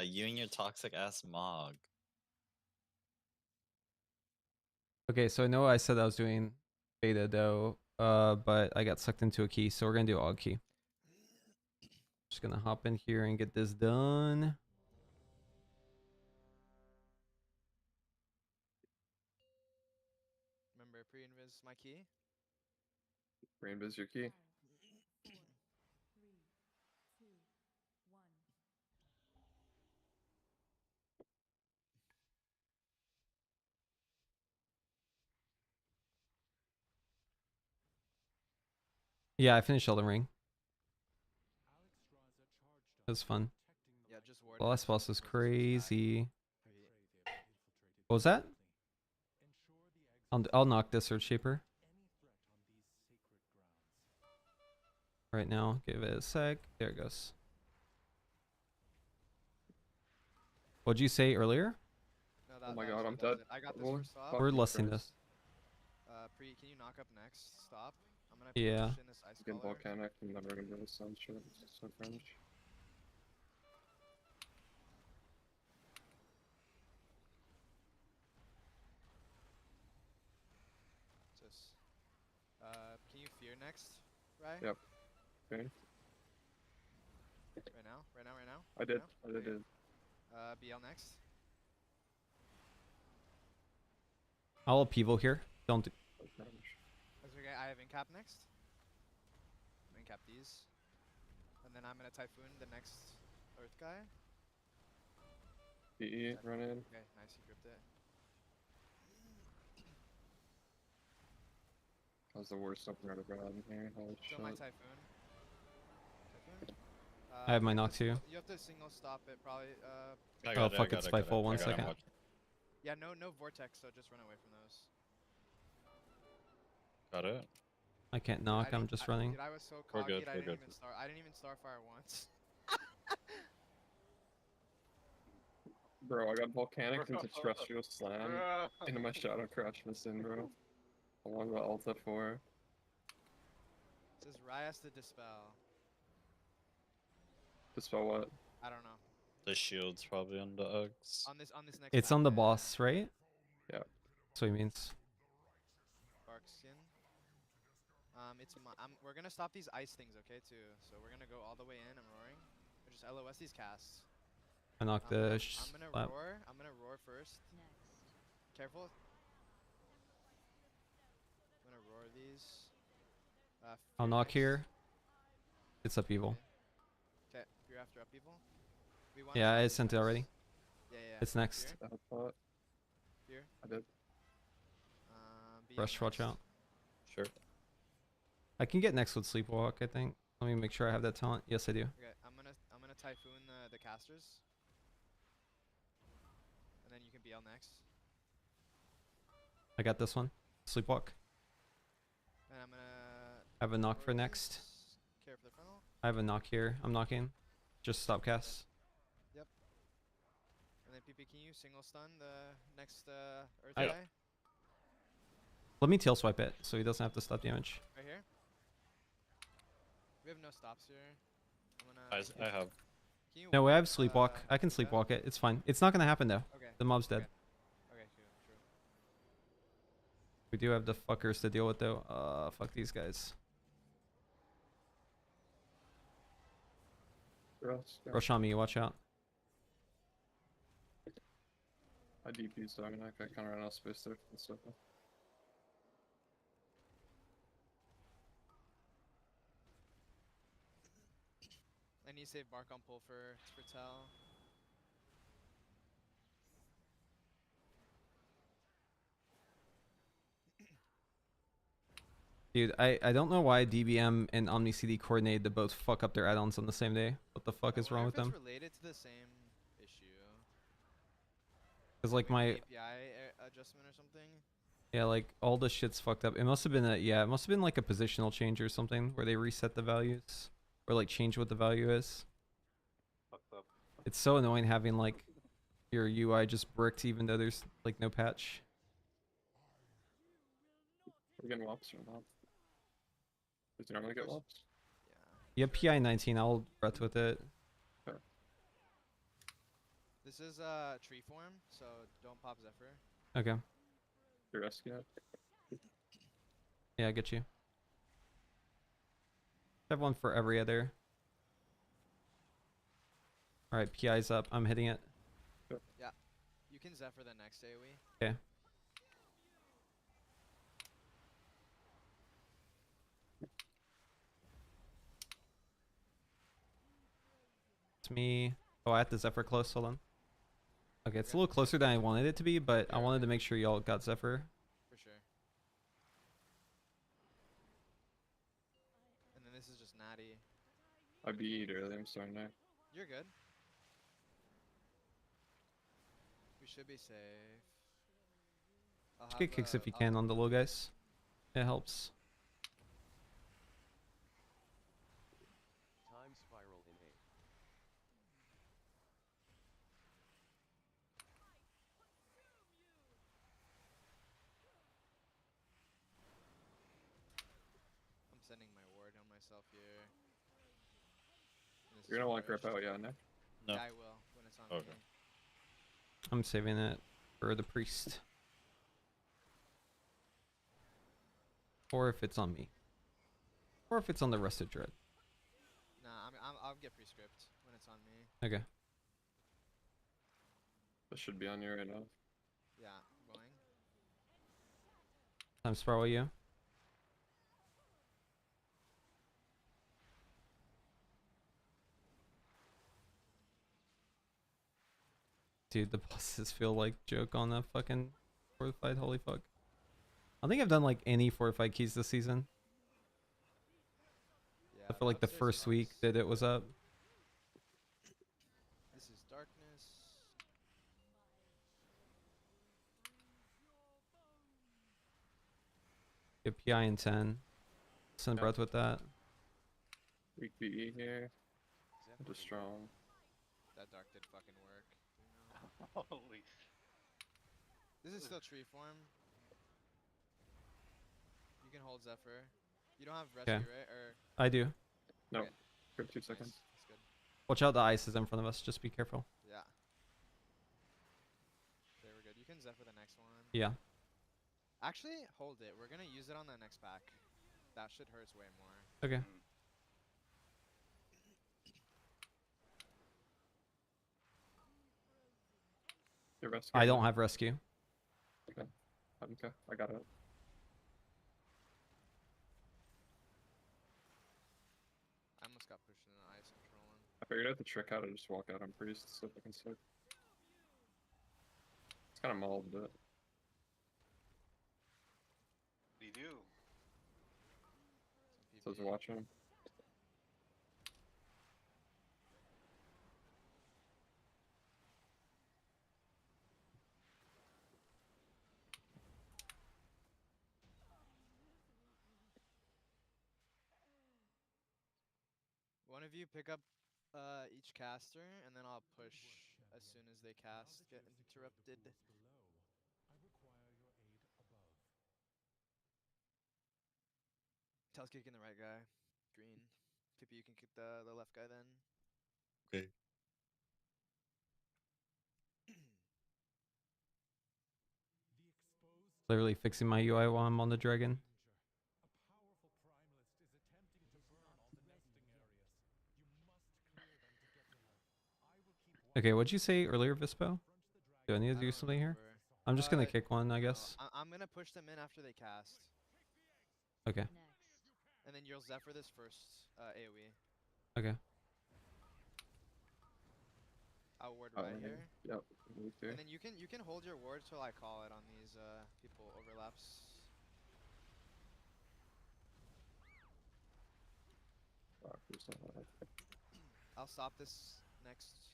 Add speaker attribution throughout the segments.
Speaker 1: you and your toxic ass Mog.
Speaker 2: Okay, so I know I said I was doing beta though, but I got sucked into a key, so we're gonna do Aug key. Just gonna hop in here and get this done.
Speaker 3: Remember, pre-invis my key.
Speaker 4: Pre-invis your key.
Speaker 2: Yeah, I finished Elden Ring. It was fun.
Speaker 3: Yeah, just ward.
Speaker 2: The last boss was crazy.
Speaker 3: Wait.
Speaker 2: What was that? I'll knock this Earth Shaper. Right now, give it a sec. There it goes. What'd you say earlier?
Speaker 3: No,
Speaker 4: Oh my god, I'm dead.
Speaker 3: I got this
Speaker 4: Oh,
Speaker 3: first stop.
Speaker 2: We're
Speaker 4: fucking
Speaker 2: lusting
Speaker 4: Christ.
Speaker 2: this.
Speaker 3: Pre, can you knock up next? Stop. I'm gonna
Speaker 2: Yeah.
Speaker 3: position this ice
Speaker 4: Getting
Speaker 3: collar.
Speaker 4: volcanic, I'm never gonna do this sound shit. It's so cringe.
Speaker 3: Just, can you fear next? Right?
Speaker 4: Yep. Okay.
Speaker 3: Right now? Right now?
Speaker 4: I did.
Speaker 3: Now?
Speaker 4: I did.
Speaker 3: BL next.
Speaker 2: I'll upheaval here. Don't do
Speaker 3: That's okay. I have incap next. Incap these. And then I'm gonna typhoon the next earth guy.
Speaker 4: PE, run in.
Speaker 3: Okay, nice, you gripped it.
Speaker 4: That was the worst opener I've ever had in here. Holy
Speaker 3: Kill my
Speaker 4: shit.
Speaker 3: typhoon. Typhoon.
Speaker 2: I have my
Speaker 3: you
Speaker 2: knock
Speaker 3: to
Speaker 2: too.
Speaker 3: You have to single stop it, probably.
Speaker 2: Oh, fuck it, Spyfall, 1 second.
Speaker 3: Yeah, no vortex, so just run away from those.
Speaker 1: Got it.
Speaker 2: I can't knock, I'm just running.
Speaker 3: Dude, I was so
Speaker 1: We're
Speaker 3: cocky,
Speaker 1: good,
Speaker 3: I
Speaker 1: we're
Speaker 3: didn't
Speaker 1: good.
Speaker 3: even start. I didn't even starfire once.
Speaker 4: Bro, I got volcanic into terrestrial slam into my shadow crouch missing, bro. Along with Alta 4.
Speaker 3: It says Ryas to dispel.
Speaker 4: Dispel what?
Speaker 3: I don't know.
Speaker 1: The shield's probably on the Uggs.
Speaker 3: On this next.
Speaker 2: It's
Speaker 3: map,
Speaker 2: on the
Speaker 3: yeah,
Speaker 2: boss, right?
Speaker 4: Yeah.
Speaker 2: That's what he means.
Speaker 3: Bark skin. We're gonna stop these ice things, okay, too. So we're gonna go all the way in. I'm roaring. We're just LOS these casts.
Speaker 2: I knocked
Speaker 3: I'm
Speaker 2: the
Speaker 3: gonna
Speaker 2: slap.
Speaker 3: roar. I'm gonna roar first. Careful. I'm gonna roar these.
Speaker 2: I'll
Speaker 3: Fear
Speaker 2: knock
Speaker 3: next.
Speaker 2: here. It's upheaval.
Speaker 3: Okay, you're after upheaval.
Speaker 2: Yeah, I sent it already.
Speaker 3: Yeah.
Speaker 2: It's next.
Speaker 3: Fear. Fear.
Speaker 4: I did.
Speaker 3: BL
Speaker 2: Rush, watch
Speaker 3: next.
Speaker 2: out.
Speaker 1: Sure.
Speaker 2: I can get next with Sleepwalk, I think. Let me make sure I have that talent. Yes, I do.
Speaker 3: Okay, I'm gonna typhoon the casters. And then you can BL next.
Speaker 2: I got this one. Sleepwalk.
Speaker 3: And I'm gonna
Speaker 2: I have a knock for
Speaker 3: roar
Speaker 2: next.
Speaker 3: these. Care for the frontal.
Speaker 2: I have a knock here. I'm knocking. Just stop cast.
Speaker 3: Yep. And then PP, can you single stun the next earth
Speaker 2: I-
Speaker 3: guy?
Speaker 2: Let me tail swipe it so he doesn't have to stop damage.
Speaker 3: Right here. We have no stops here. I'm gonna.
Speaker 1: I have.
Speaker 3: Can you
Speaker 2: No, I have
Speaker 3: warp,
Speaker 2: sleepwalk. I can
Speaker 3: Vita?
Speaker 2: sleepwalk it. It's fine. It's not gonna happen though.
Speaker 3: Okay.
Speaker 2: The mob's dead.
Speaker 3: Okay, true.
Speaker 2: We do have the fuckers to deal with though. Fuck these guys. Rush on me. Watch out.
Speaker 4: I DP, so I mean, I kind of ran out of space there and stuff.
Speaker 3: I need to save Bark on pull for Tell.
Speaker 2: Dude, I don't know why DBM and OmniCD coordinated to both fuck up their add-ons on the same day. What the fuck is wrong with them?
Speaker 3: It's related to the same issue.
Speaker 2: Cause like my
Speaker 3: API adjustment or something.
Speaker 2: yeah, like all the shit's fucked up. It must have been it must have been like a positional change or something where they reset the values or like change what the value is.
Speaker 1: Fucked up.
Speaker 2: It's so annoying having like your UI just bricked even though there's like no patch.
Speaker 4: We're getting wops or not? Does he normally get wops?
Speaker 3: Yeah.
Speaker 2: You have PI 19. I'll rut with it.
Speaker 4: Sure.
Speaker 3: This is tree form, so don't pop Zephyr.
Speaker 2: Okay.
Speaker 4: Your rescue.
Speaker 2: Yeah, I get you. Have one for every other. Alright, PI's up. I'm hitting it.
Speaker 3: You can Zephyr the next AoE.
Speaker 2: Okay. It's me. Oh, I have to Zephyr close. Hold on. Okay, it's a
Speaker 3: Okay.
Speaker 2: little closer than I wanted it to be, but I
Speaker 3: Yeah,
Speaker 2: wanted
Speaker 3: okay.
Speaker 2: to make sure y'all got Zephyr.
Speaker 3: For sure. And then this is just natty.
Speaker 4: I beat early. I'm sorry now.
Speaker 3: You're good. We should be safe. I'll
Speaker 2: Just get
Speaker 3: have,
Speaker 2: kicks if you
Speaker 3: I'll-
Speaker 2: can on the low guys. It helps.
Speaker 5: Time spiral innate.
Speaker 3: I'm sending my ward on myself here. And this
Speaker 4: You're
Speaker 3: is
Speaker 4: gonna want to
Speaker 3: first.
Speaker 4: grip out, yeah, Nick?
Speaker 1: No.
Speaker 3: Yeah, I will when it's on
Speaker 1: Okay.
Speaker 3: me.
Speaker 2: I'm saving it for the priest. Or if it's on me. Or if it's on the rusted dread.
Speaker 3: Nah, I'll get prescript when it's on me.
Speaker 2: Okay.
Speaker 4: This should be on you right now.
Speaker 3: Yeah, going.
Speaker 2: Time spiral you. Dude, the bosses feel like joke on a fucking fortified. Holy fuck. I don't think I've done like any fortified keys this season.
Speaker 3: Yeah,
Speaker 2: I feel like the
Speaker 3: upstairs
Speaker 2: first week
Speaker 3: sucks.
Speaker 2: that it was up.
Speaker 3: This is darkness.
Speaker 2: Get PI in 10. Send
Speaker 4: Yeah.
Speaker 2: breath with that.
Speaker 4: Weak BE here.
Speaker 5: Zephyr
Speaker 4: Just strong.
Speaker 3: That dark did fucking work.
Speaker 1: Holy.
Speaker 3: This is still tree form. You can hold Zephyr. You don't have rescue, right? Or
Speaker 2: I do.
Speaker 4: No.
Speaker 3: Okay.
Speaker 4: Grip 2
Speaker 3: nice.
Speaker 4: seconds.
Speaker 3: That's good.
Speaker 2: Watch out, the ice is in front of us. Just be careful.
Speaker 3: Yeah. There we're good. You can Zephyr the next one.
Speaker 2: Yeah.
Speaker 3: Actually, hold it. We're gonna use it on the next pack. That should hurt way more.
Speaker 2: Okay.
Speaker 4: Your rescue.
Speaker 2: I don't have rescue.
Speaker 4: Okay, I got it.
Speaker 3: I almost got pushed in the ice. I'm trolling.
Speaker 4: I figured out the trick how to just walk out on priest so I can stick. It's kind of mauled, but
Speaker 1: What do you do?
Speaker 3: Some
Speaker 4: says
Speaker 3: PB.
Speaker 4: watch him.
Speaker 3: One of you pick up each caster, and then I'll push as soon as they cast get interrupted. Tail's kicking the right guy. Green. PP, you can kick the left guy then.
Speaker 1: Okay.
Speaker 2: Literally fixing my UI while I'm on the dragon. Okay, what'd you say earlier, Vispo? Do I need to
Speaker 3: I
Speaker 2: do
Speaker 3: don't
Speaker 2: something here?
Speaker 3: remember.
Speaker 2: I'm just gonna
Speaker 3: Uh,
Speaker 2: kick one, I
Speaker 3: No,
Speaker 2: guess.
Speaker 3: I'm gonna push them in after they cast,
Speaker 2: Okay.
Speaker 3: and then you'll Zephyr this first AoE.
Speaker 2: Okay.
Speaker 3: I'll ward right here,
Speaker 4: Yep. Me too.
Speaker 3: and then you can hold your ward till I call it on these people overlaps.
Speaker 4: Fuck, there's no way.
Speaker 3: I'll stop this next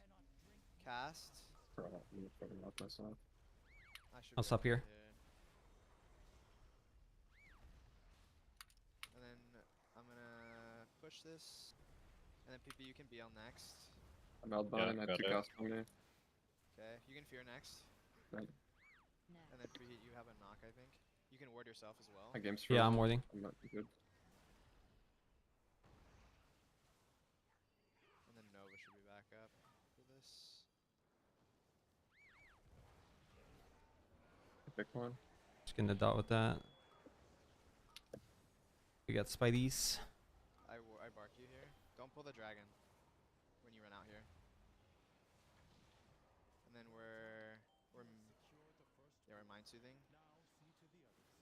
Speaker 3: cast.
Speaker 4: I'm fucking up myself.
Speaker 3: I should
Speaker 2: I'll
Speaker 3: be
Speaker 2: stop
Speaker 3: able to
Speaker 2: here.
Speaker 3: hit. And then I'm gonna push this, and then PP you can BL next.
Speaker 4: I'm outbound. I have
Speaker 1: got
Speaker 4: 2
Speaker 1: it.
Speaker 4: casts on me.
Speaker 3: Okay, you can fear next.
Speaker 4: Right.
Speaker 3: And then preheat, you have a knock, I think. You can ward yourself as well.
Speaker 4: My game's
Speaker 2: Yeah, I'm
Speaker 4: frozen.
Speaker 2: warding.
Speaker 4: I'm not good.
Speaker 3: And then Nova should be back up for this.
Speaker 4: Pick one.
Speaker 2: Just gonna dot with that. We got Spideys.
Speaker 3: I bark you here. Don't pull the dragon when you run out here. And then we're mind soothing.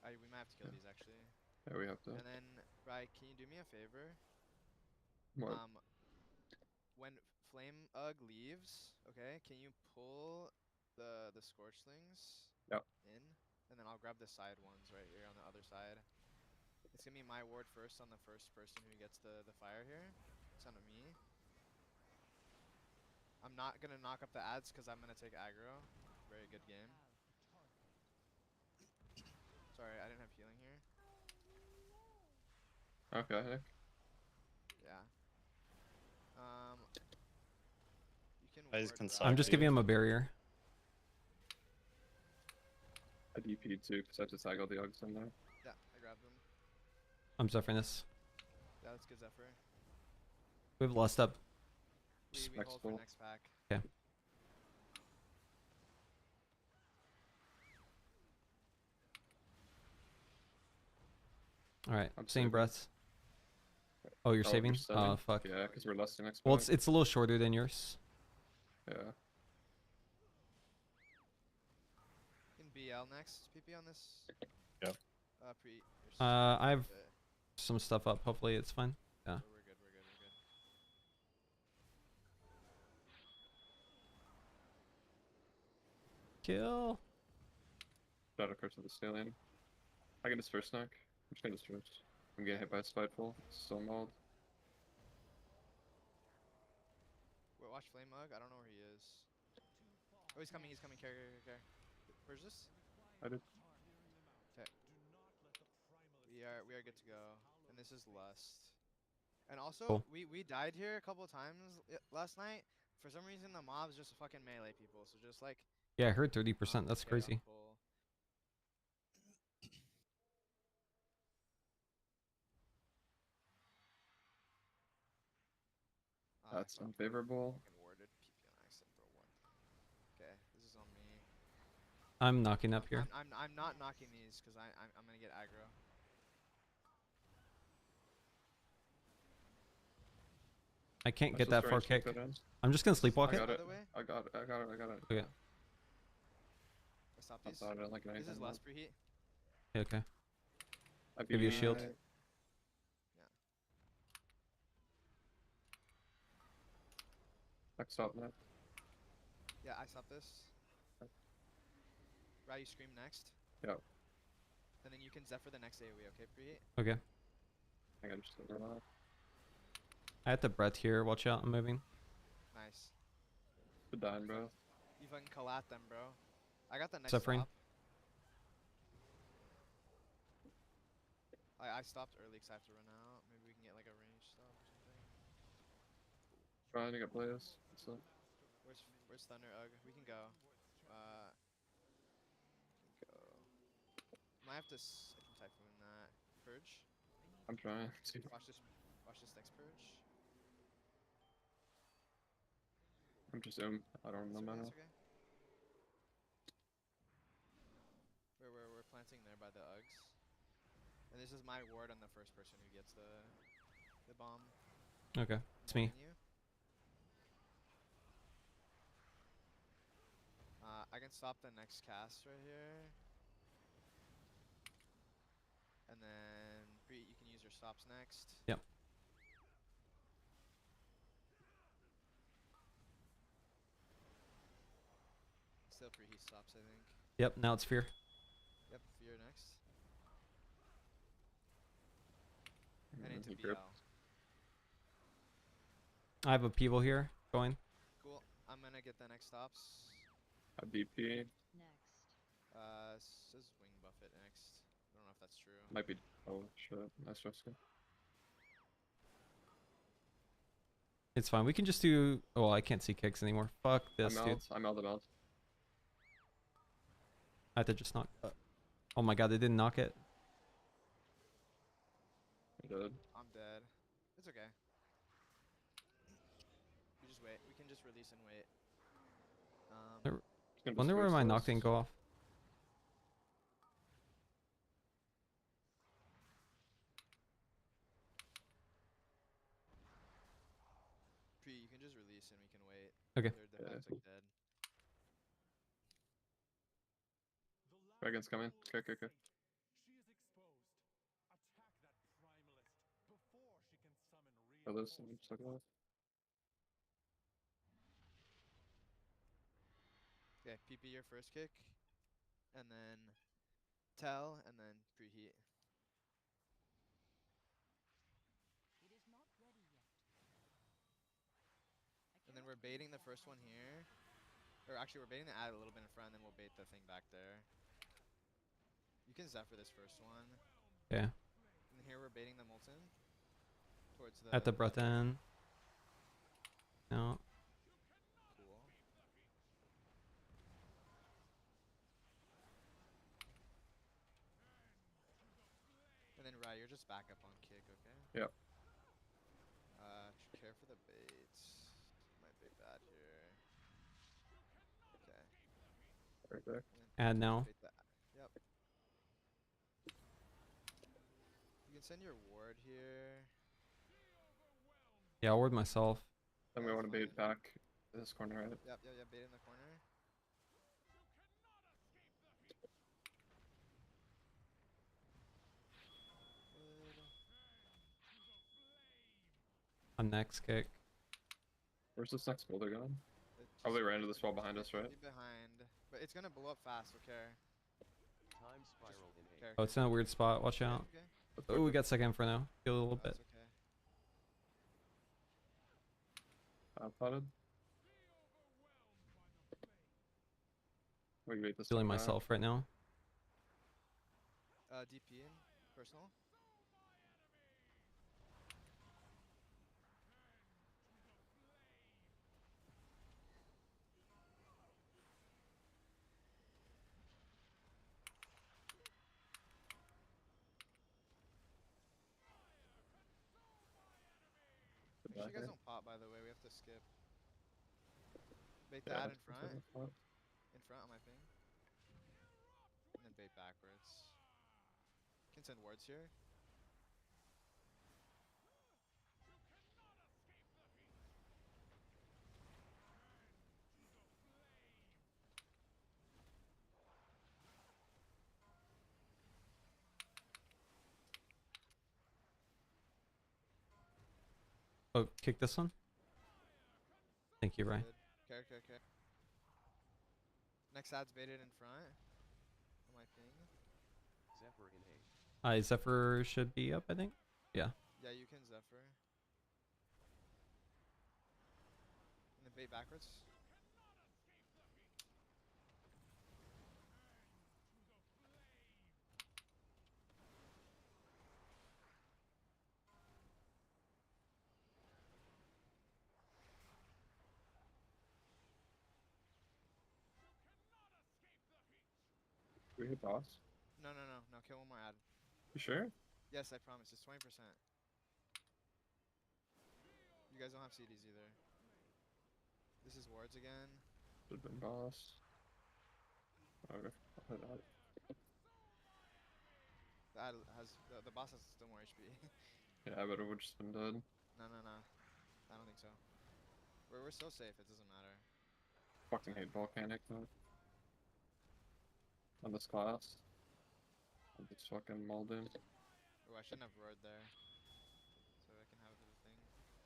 Speaker 3: We might have to kill these actually.
Speaker 4: Yeah, we have to.
Speaker 3: And then, Bri, can you do me a favor?
Speaker 4: What?
Speaker 3: When Flame Ugg leaves, okay, can you pull the Scorchlings
Speaker 4: Yep.
Speaker 3: in? And then I'll grab the side ones right here on the other side. It's gonna be my ward first on the first person who gets the fire here. It's on me. I'm not gonna knock up the ads because I'm gonna take aggro. Very good game. Sorry, I didn't have healing here.
Speaker 4: Okay, Nick.
Speaker 3: Yeah. You can
Speaker 1: I just
Speaker 3: ward
Speaker 1: can
Speaker 3: Bri.
Speaker 2: I'm just
Speaker 1: you.
Speaker 2: giving him a barrier.
Speaker 4: I DP'd too because I have to tag all the Uggs in there.
Speaker 3: Yeah, I grabbed them.
Speaker 2: I'm Zephyring this.
Speaker 3: Yeah, let's get Zephyr.
Speaker 2: We've lost up.
Speaker 3: We hold
Speaker 4: Next
Speaker 3: for
Speaker 4: pull.
Speaker 3: next pack.
Speaker 2: Okay. All right.
Speaker 4: I'm
Speaker 2: Same
Speaker 4: saving.
Speaker 2: breaths. Oh, you're
Speaker 4: Oh,
Speaker 2: saving?
Speaker 4: saving?
Speaker 2: Oh, fuck.
Speaker 4: Yeah, because we're less than next
Speaker 2: Well,
Speaker 4: pack.
Speaker 2: it's a little shorter than yours.
Speaker 4: Yeah.
Speaker 3: In BL next. PP on this.
Speaker 1: Yep.
Speaker 2: I have
Speaker 3: We're
Speaker 2: some stuff up. Hopefully it's fine.
Speaker 3: good. We're good. We're good.
Speaker 2: Kill.
Speaker 4: Shadow curse of the Stallion. I get his first knock. I'm just gonna switch. I'm getting hit by a Spiteful. Still mauled.
Speaker 3: Wait, watch Flame Mug. I don't know where he is. Oh, he's coming. Care. Where's this?
Speaker 4: I did.
Speaker 3: We are good to go. And this is Lust. And also,
Speaker 2: Cool.
Speaker 3: we died here a couple of times last night. For some reason, the mobs just fucking melee people. So just like.
Speaker 2: Yeah, I heard 30%. That's
Speaker 3: stay on
Speaker 2: crazy.
Speaker 3: full.
Speaker 4: That's
Speaker 3: I fucking
Speaker 4: unfavorable.
Speaker 3: warded PP on accident, bro. What? Okay, this is on me.
Speaker 2: I'm knocking up here.
Speaker 3: I'm not knocking these because I'm gonna get aggro.
Speaker 2: I can't
Speaker 4: I
Speaker 2: get
Speaker 4: still
Speaker 2: that far
Speaker 4: trying to sneak
Speaker 2: kick.
Speaker 4: that in.
Speaker 2: I'm just gonna sleepwalk
Speaker 4: I
Speaker 2: it.
Speaker 4: got
Speaker 3: By
Speaker 4: it.
Speaker 3: the way,
Speaker 4: I got it.
Speaker 2: Okay.
Speaker 3: I stopped
Speaker 4: I
Speaker 3: these.
Speaker 4: thought I didn't like
Speaker 3: This
Speaker 4: anything.
Speaker 3: is less preheat.
Speaker 2: Yeah, okay.
Speaker 4: I
Speaker 2: Give you a
Speaker 4: beat
Speaker 2: shield.
Speaker 4: my- Next stop net.
Speaker 3: Yeah, I stopped this. Right, you scream next.
Speaker 4: Yep.
Speaker 3: And then you can Zephyr the next AoE, okay, preheat?
Speaker 2: Okay.
Speaker 4: I gotta just run off.
Speaker 2: I have the breath here. Watch out. I'm moving.
Speaker 3: Nice.
Speaker 4: The dying, bro.
Speaker 3: You fucking collat them, bro. I got the next
Speaker 2: Suffering.
Speaker 3: stop. I stopped early because I have to run out. Maybe we can get like a range stop or something.
Speaker 4: Trying to get Blaze. So
Speaker 3: Where's Thunder Ugg? We can go. Might have to. I can Typhoon that. Purge.
Speaker 4: I'm trying to.
Speaker 3: Watch this next purge.
Speaker 4: I'm just I don't know, man.
Speaker 3: That's okay. We're planting there by the Uggs. And this is my ward on the first person who gets the bomb.
Speaker 2: Okay. It's me.
Speaker 3: You. I can stop the next cast right here. And then you can use your stops next.
Speaker 2: Yep.
Speaker 3: Still preheat stops, I think.
Speaker 2: Yep. Now it's fear.
Speaker 3: Yep, fear next. And
Speaker 4: Mm,
Speaker 3: into
Speaker 4: he
Speaker 3: BL.
Speaker 4: gripped.
Speaker 2: I have a people here going.
Speaker 3: Cool. I'm gonna get the next stops.
Speaker 4: A DP.
Speaker 3: Says wing buffet next. I don't know if that's true.
Speaker 4: Might be. Oh shit. Nice Jessica.
Speaker 2: It's fine. We can just do. Oh, I can't see kicks anymore. Fuck this,
Speaker 4: I'm
Speaker 2: dude.
Speaker 4: out. I'm out. I'm out.
Speaker 2: I have to just knock. Oh my god, they didn't knock it.
Speaker 4: I did.
Speaker 3: I'm dead. It's okay. We just wait. We can just release and wait.
Speaker 2: There-
Speaker 4: Just gonna
Speaker 2: Wonder where
Speaker 4: disperse
Speaker 2: my
Speaker 4: those.
Speaker 2: knock didn't go off.
Speaker 3: just release and we can wait.
Speaker 2: Okay.
Speaker 3: Their defense like dead.
Speaker 4: Dragon's coming. Okay. Oh, there's some stuff left.
Speaker 3: Okay, PP your first kick, and then tell, and then preheat. And then we're baiting the first one here. Or actually, we're baiting the ad a little bit in front, and then we'll bait the thing back there. You can Zephyr this first one.
Speaker 2: Yeah.
Speaker 3: And here we're baiting the Molten. Towards the...
Speaker 2: At the breath end. No.
Speaker 3: Cool. And then Rye, you're just back up on kick, okay?
Speaker 4: Yep.
Speaker 3: Care for the baits. Might be bad here. Okay.
Speaker 4: Right there.
Speaker 2: Add now.
Speaker 3: Bait the yep. You can send your ward here.
Speaker 2: Yeah, I'll ward myself.
Speaker 4: Then we
Speaker 3: That's
Speaker 4: want to bait
Speaker 3: fine.
Speaker 4: back this corner, right?
Speaker 3: Yep, bait in the corner. Good.
Speaker 2: On next kick.
Speaker 4: Where's this next boulder going?
Speaker 3: It
Speaker 4: Probably
Speaker 3: just-
Speaker 4: ran into this wall behind us, right?
Speaker 3: Be behind. But it's gonna blow up fast, okay?
Speaker 5: Time spiral in A.
Speaker 3: Care,
Speaker 2: Oh, it's in a weird spot. Watch out.
Speaker 3: Okay.
Speaker 4: Let's
Speaker 2: Oh,
Speaker 4: go.
Speaker 2: we got second for now. Heal a little bit.
Speaker 3: That's okay.
Speaker 4: Potted. We bait this
Speaker 2: Healing
Speaker 4: one back.
Speaker 2: myself right now.
Speaker 3: DP in personal. Make sure you guys don't pop, by the way. We have to skip. Bait the ad in front. In front on my ping. And then bait backwards. Can send wards here.
Speaker 2: Oh, kick this one. Thank you, Ryan.
Speaker 3: Good. Okay. Next ad's baited in front. On my ping.
Speaker 5: Zephyr in A.
Speaker 2: Zephyr should be up, I think. Yeah.
Speaker 3: Yeah, you can Zephyr. And then bait backwards.
Speaker 4: We hit boss.
Speaker 3: No. Kill one more ad.
Speaker 4: You sure?
Speaker 3: Yes, I promise. It's 20%. You guys don't have CDs either. This is wards again.
Speaker 4: Should've been boss. Okay. I'll hit that.
Speaker 3: The ad has the boss has still more HP.
Speaker 4: Yeah, but it would just been dead.
Speaker 3: No. I don't think so. We're so safe. It doesn't matter.
Speaker 4: Fucking hate volcanic though. On this class. On this fucking Malden.
Speaker 3: Oh, I shouldn't have roared there. So I can have the thing.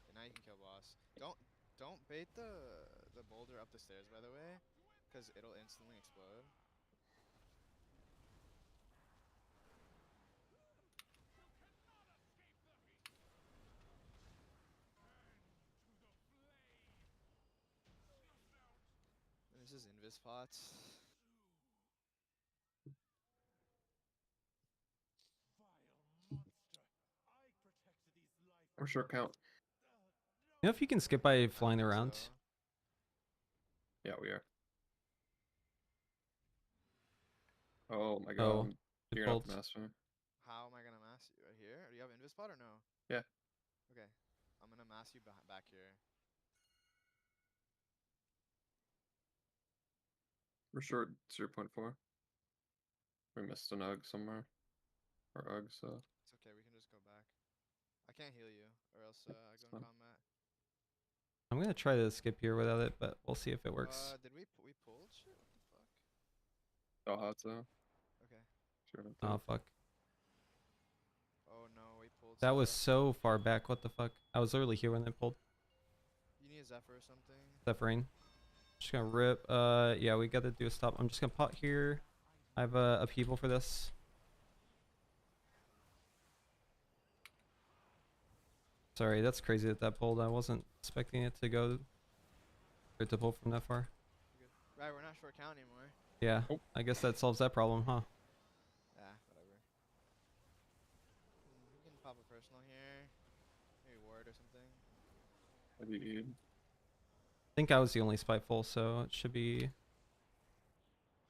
Speaker 3: Okay, now you can kill boss. Don't bait the boulder up the stairs, by the way, because it'll instantly explode. And this is invis pots.
Speaker 4: Or short count.
Speaker 2: You know if you can skip by flying around?
Speaker 3: So,
Speaker 4: Yeah, we are. Oh my
Speaker 2: Oh,
Speaker 4: god.
Speaker 2: good
Speaker 4: You're gonna have to
Speaker 2: bolts.
Speaker 4: master me.
Speaker 3: how am I gonna mass you? Right here? Do you have invis pot or no?
Speaker 4: Yeah.
Speaker 3: Okay. I'm gonna mass you back here.
Speaker 4: We're short 0.4. We missed an UG somewhere. Or UG, so.
Speaker 3: It's okay. We can just go back. I can't heal you, or else I go in
Speaker 4: fine.
Speaker 3: combat.
Speaker 2: I'm gonna try to skip here without it, but we'll see if it works.
Speaker 3: Did we pulled shit? What the fuck?
Speaker 4: Oh, hot so.
Speaker 3: Okay.
Speaker 4: Sure.
Speaker 2: Oh fuck.
Speaker 3: Oh no, we pulled.
Speaker 2: That was
Speaker 3: stuff.
Speaker 2: so far back. What the fuck? I was literally here when they pulled.
Speaker 3: You need a Zephyr or something.
Speaker 2: Zephyrin. Just gonna rip. Yeah, we gotta do a stop. I'm just gonna pot here. I have a people for this. Sorry, that's crazy that that pulled. I wasn't expecting it to go or to pull from that far.
Speaker 3: Good. Right, we're not short count anymore.
Speaker 2: Yeah,
Speaker 4: Oh.
Speaker 2: I guess that solves that problem, huh?
Speaker 3: Yeah, whatever. We can pop a personal here. Maybe ward or something.
Speaker 4: What do you need?
Speaker 2: I think I was the only spiteful, so it should be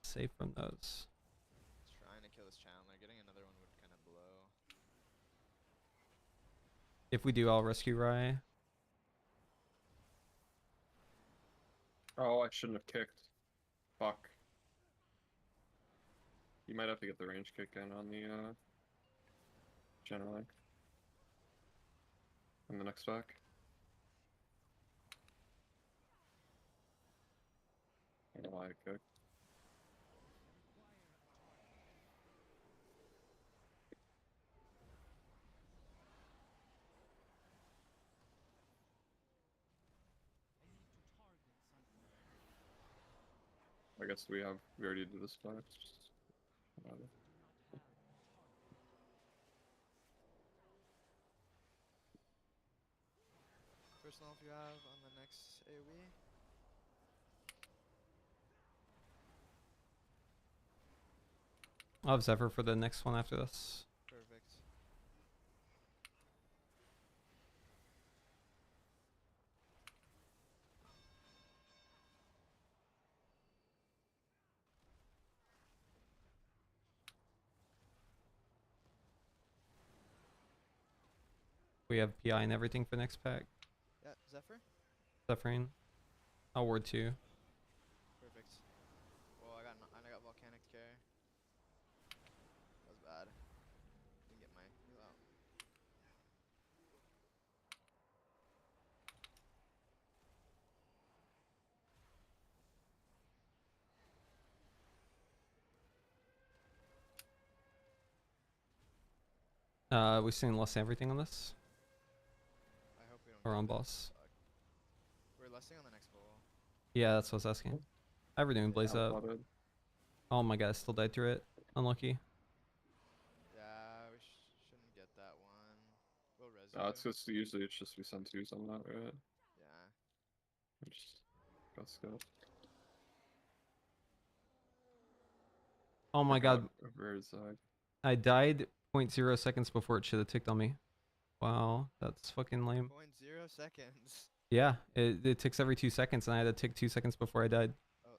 Speaker 2: safe from those.
Speaker 3: Trying to kill this Chandler. Getting another one would kind of blow.
Speaker 2: If we do, I'll rescue Rye.
Speaker 4: Oh, I shouldn't have kicked. Fuck. You might have to get the range kick in on the general in the next back. I don't know why I kicked. I guess we already did this part.
Speaker 3: Personal if you have on the next AoE.
Speaker 2: I'll have Zephyr for the next one after this.
Speaker 3: Perfect.
Speaker 2: We have PI and everything for next pack.
Speaker 3: Yeah, Zephyr?
Speaker 2: Zephyrin. I'll ward 2.
Speaker 3: Perfect. Well, I got volcanic care. That was bad. Didn't get my heal out.
Speaker 2: We've seen less everything on this.
Speaker 3: I hope we don't.
Speaker 2: Or
Speaker 3: get
Speaker 2: on
Speaker 3: this.
Speaker 2: boss.
Speaker 3: Fuck. We're lusting on the next bowl.
Speaker 2: Yeah, that's what I was asking. I ever doing Blaze up.
Speaker 4: Outplotted.
Speaker 2: Oh my god, I still died through it. Unlucky.
Speaker 3: Yeah, we shouldn't get that one. We'll res you.
Speaker 4: It's just usually it's just we send 2s on that, right?
Speaker 3: Yeah.
Speaker 4: We just got scuffed.
Speaker 2: Oh my god,
Speaker 4: Very side.
Speaker 2: I died 0.0 seconds before it should have ticked on me. Wow, that's fucking lame.
Speaker 3: 0.0 seconds.
Speaker 2: Yeah, it ticks every 2 seconds, and I had to tick 2 seconds before I died.
Speaker 3: Oh.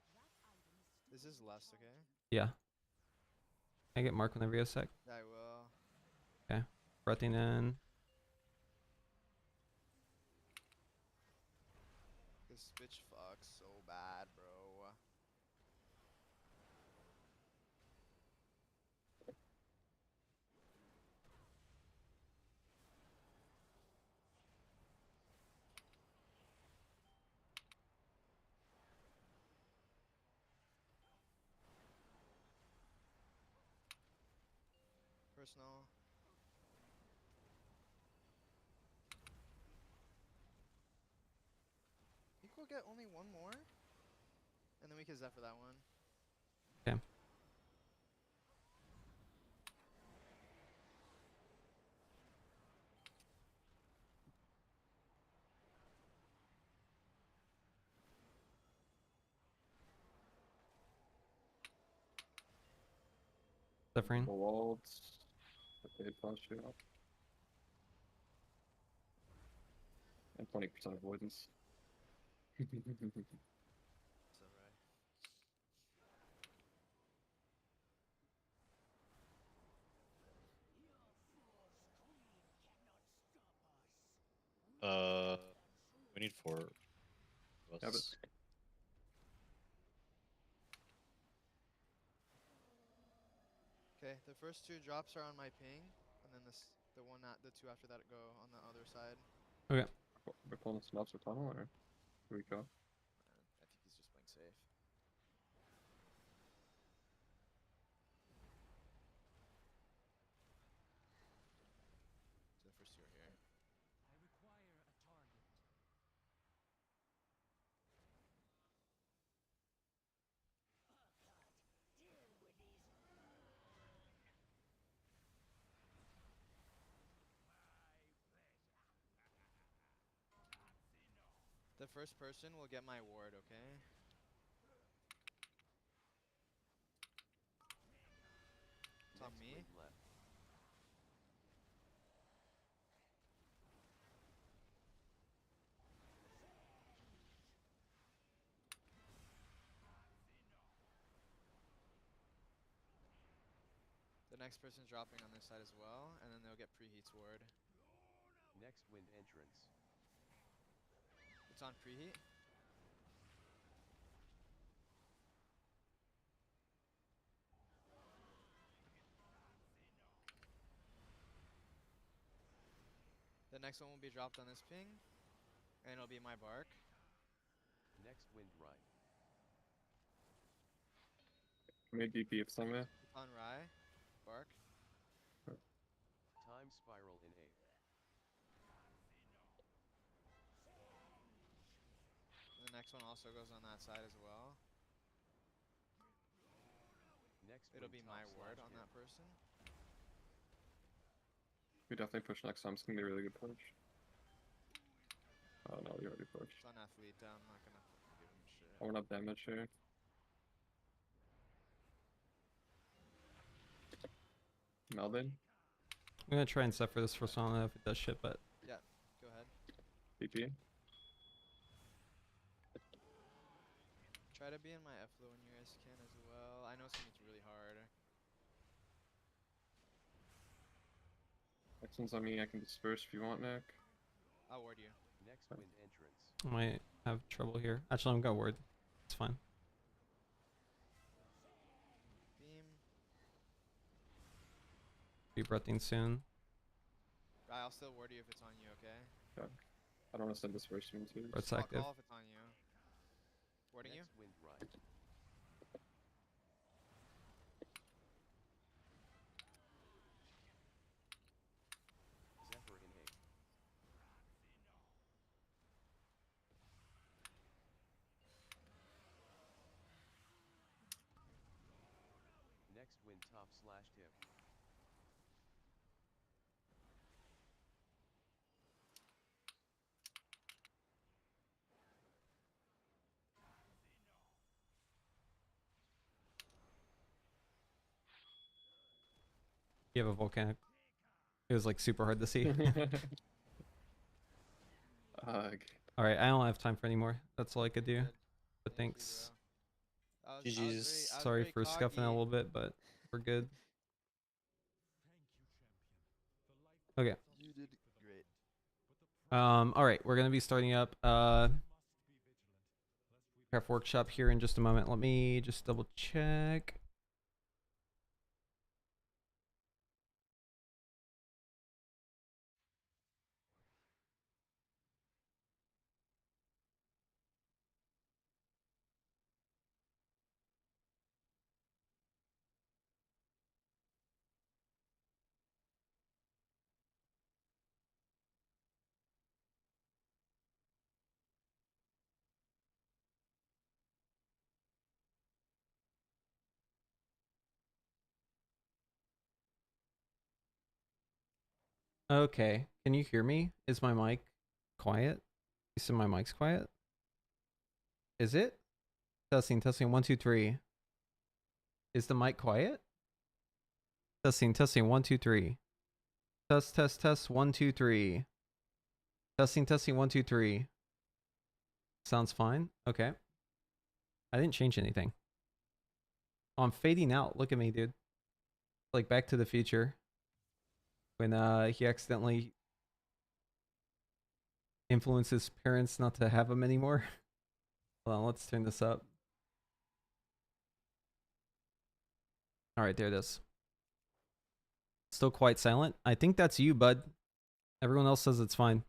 Speaker 3: This is less, okay?
Speaker 2: Yeah. Can I get Mark whenever you have a sec?
Speaker 3: I will.
Speaker 2: Breathing in.
Speaker 3: This bitch fucks so bad, bro. Personal. I think we'll get only one more. And then we can Zephyr that one.
Speaker 2: Okay. Zephyrin.
Speaker 4: The walls. Okay, punch you up. And 20% avoidance.
Speaker 3: It's alright.
Speaker 1: We need 4 of
Speaker 4: Yeah, but
Speaker 1: us.
Speaker 3: Okay, the first 2 drops are on my ping, and then the 2 after that go on the other side.
Speaker 2: Okay.
Speaker 4: we're pulling some ups with tunnel or? Here we go.
Speaker 3: I think he's just playing safe. So the first two are here. The first person will get my ward, okay? It's on
Speaker 5: Next
Speaker 3: me.
Speaker 5: wind left.
Speaker 3: The next person's dropping on this side as well, and then they'll get preheat's ward.
Speaker 5: Next wind entrance.
Speaker 3: It's on preheat. The next one will be dropped on this ping, and it'll be my bark.
Speaker 5: Next wind right.
Speaker 4: Made DP if somewhere.
Speaker 3: It's on Rye, bark.
Speaker 5: Time spiral in 8.
Speaker 3: And the next one also goes on that side as well.
Speaker 5: Next
Speaker 3: It'll
Speaker 5: wind
Speaker 3: be
Speaker 5: top
Speaker 3: my
Speaker 5: slash
Speaker 3: ward on
Speaker 5: dim.
Speaker 3: that person.
Speaker 4: We definitely push next time. It's gonna be a really good push. Oh no, we already pushed.
Speaker 3: It's on Athleta. I'm not gonna fucking give him shit.
Speaker 4: I won't have damage here. Melvin,
Speaker 2: I'm gonna try and suffer this first one. I don't know if it does shit, but
Speaker 3: Yeah, go ahead.
Speaker 4: DP.
Speaker 3: Try to be in my F-flow when you guys can as well. I know it's gonna be really hard.
Speaker 4: Next one's on me. I can disperse if you want, Nick.
Speaker 3: I'll ward you.
Speaker 5: Next wind entrance.
Speaker 2: I might have trouble here. Actually, I'm gonna ward. It's fine.
Speaker 3: Beam.
Speaker 2: Be breathing soon.
Speaker 3: Rye, I'll still ward you if it's on you, okay?
Speaker 4: I don't want to send dispersion too.
Speaker 2: Breath's
Speaker 3: I'll
Speaker 2: active.
Speaker 3: call if it's on you. Warding you?
Speaker 5: Next wind right. Zephyr in 8. Next wind top slash tip.
Speaker 2: You have a volcanic. It was like super hard to see.
Speaker 4: Ugh.
Speaker 2: Alright, I don't have time for any more. That's all I could do.
Speaker 3: Good.
Speaker 2: But
Speaker 3: Thank you,
Speaker 2: thanks.
Speaker 3: bro. I was
Speaker 1: GG's.
Speaker 2: Sorry
Speaker 3: very
Speaker 2: for scuffing a
Speaker 3: coggy.
Speaker 2: little bit, but we're good. Okay.
Speaker 3: You did great.
Speaker 2: Alright, we're gonna be starting up Craft Workshop here in just a moment. Let me just double check. Okay, can you hear me? Is my mic quiet? You said my mic's quiet? Is it? Testing, testing, 1, 2, 3. Is the mic quiet? Testing, testing, 1, 2, 3. Test, test, test, 1, 2, 3. Testing, testing, 1, 2, 3. Sounds fine. Okay. I didn't change anything. Oh, I'm fading out. Look at me, dude. Like Back to the Future. When he accidentally influenced his parents not to have him anymore. Hold on, let's turn this up. Alright, there it is. Still quite silent. I think that's you, bud. Everyone else says it's fine.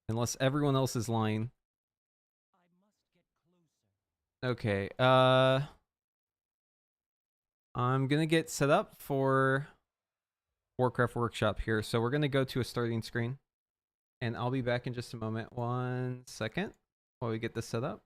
Speaker 2: Unless everyone else is lying. Okay, I'm gonna get set up for Warcraft Workshop here. So we're gonna go to a starting screen. And I'll be back in just a moment. 1 second while we get this set up.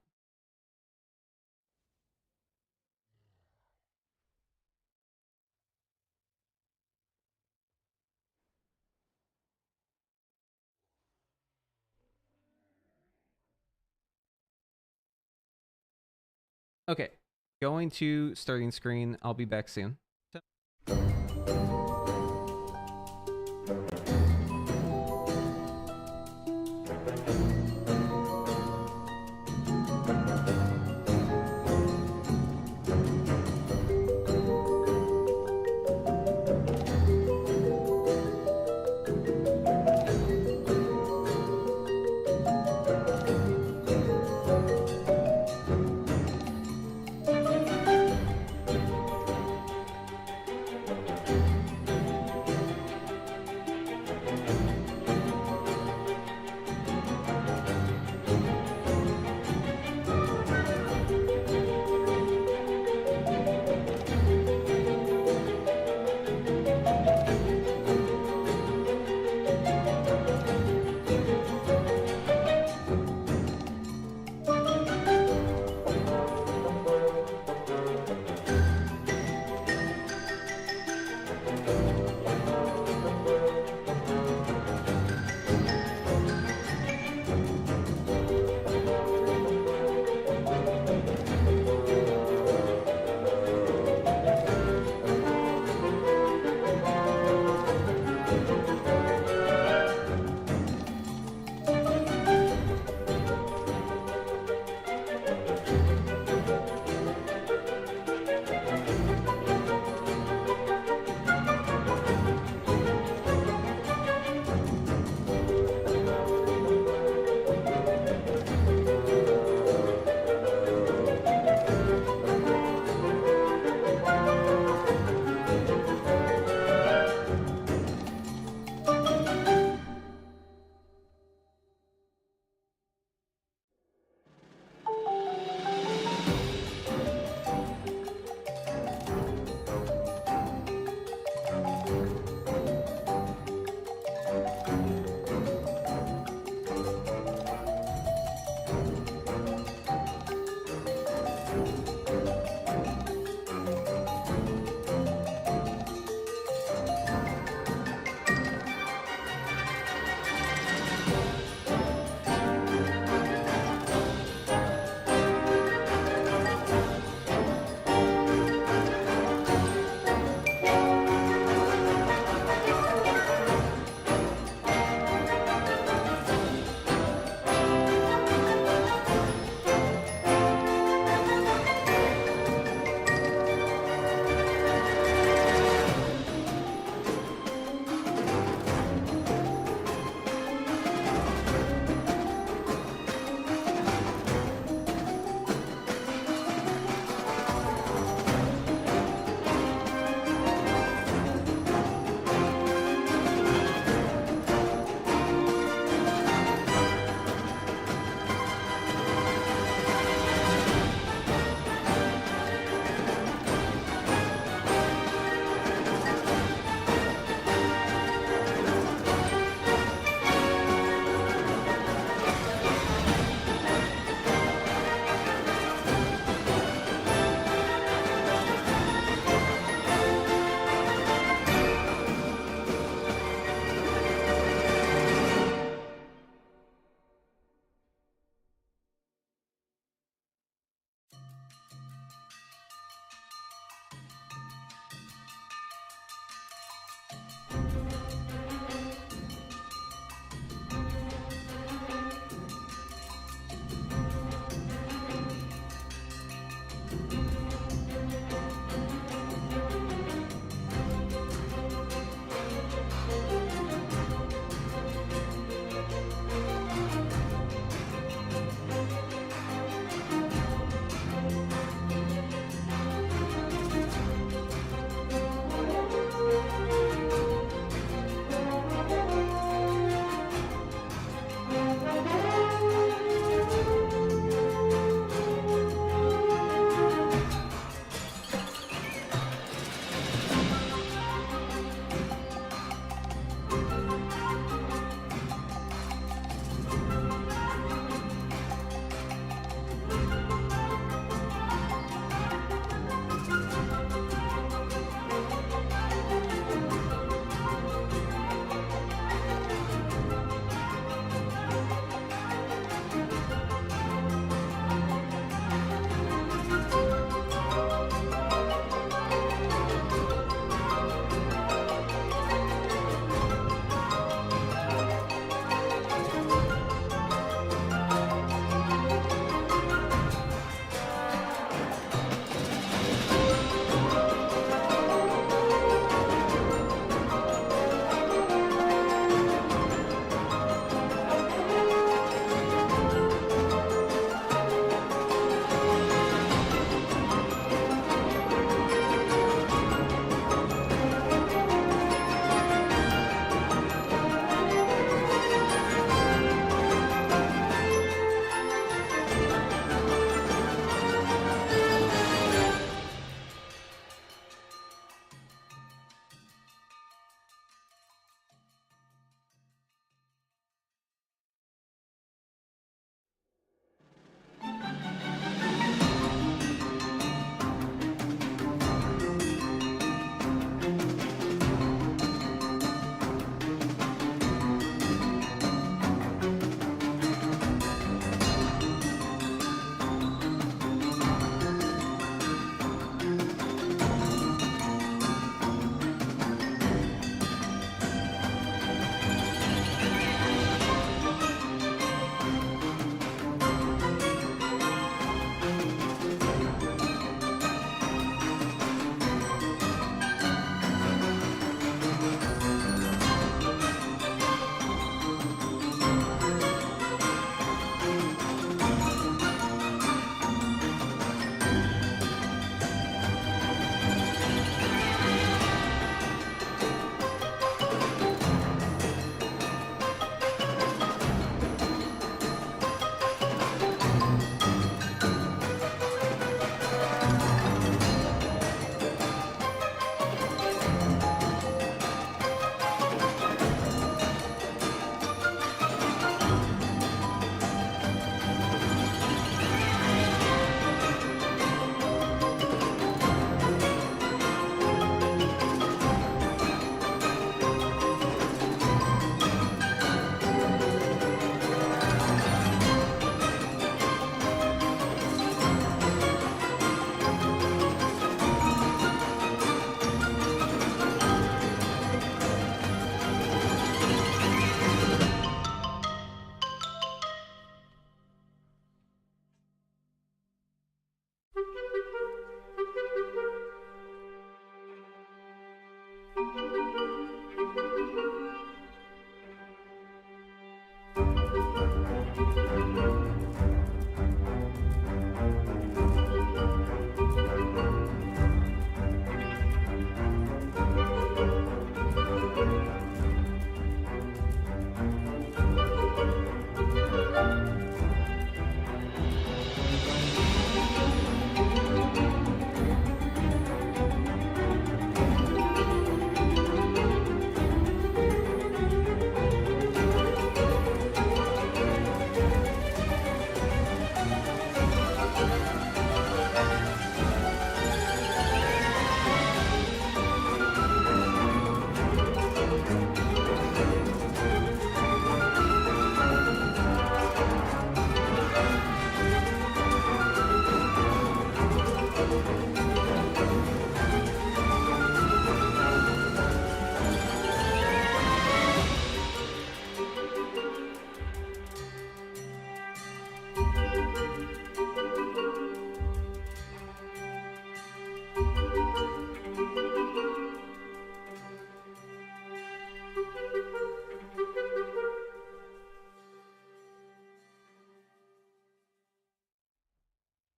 Speaker 2: Okay, going to starting screen. I'll be back soon.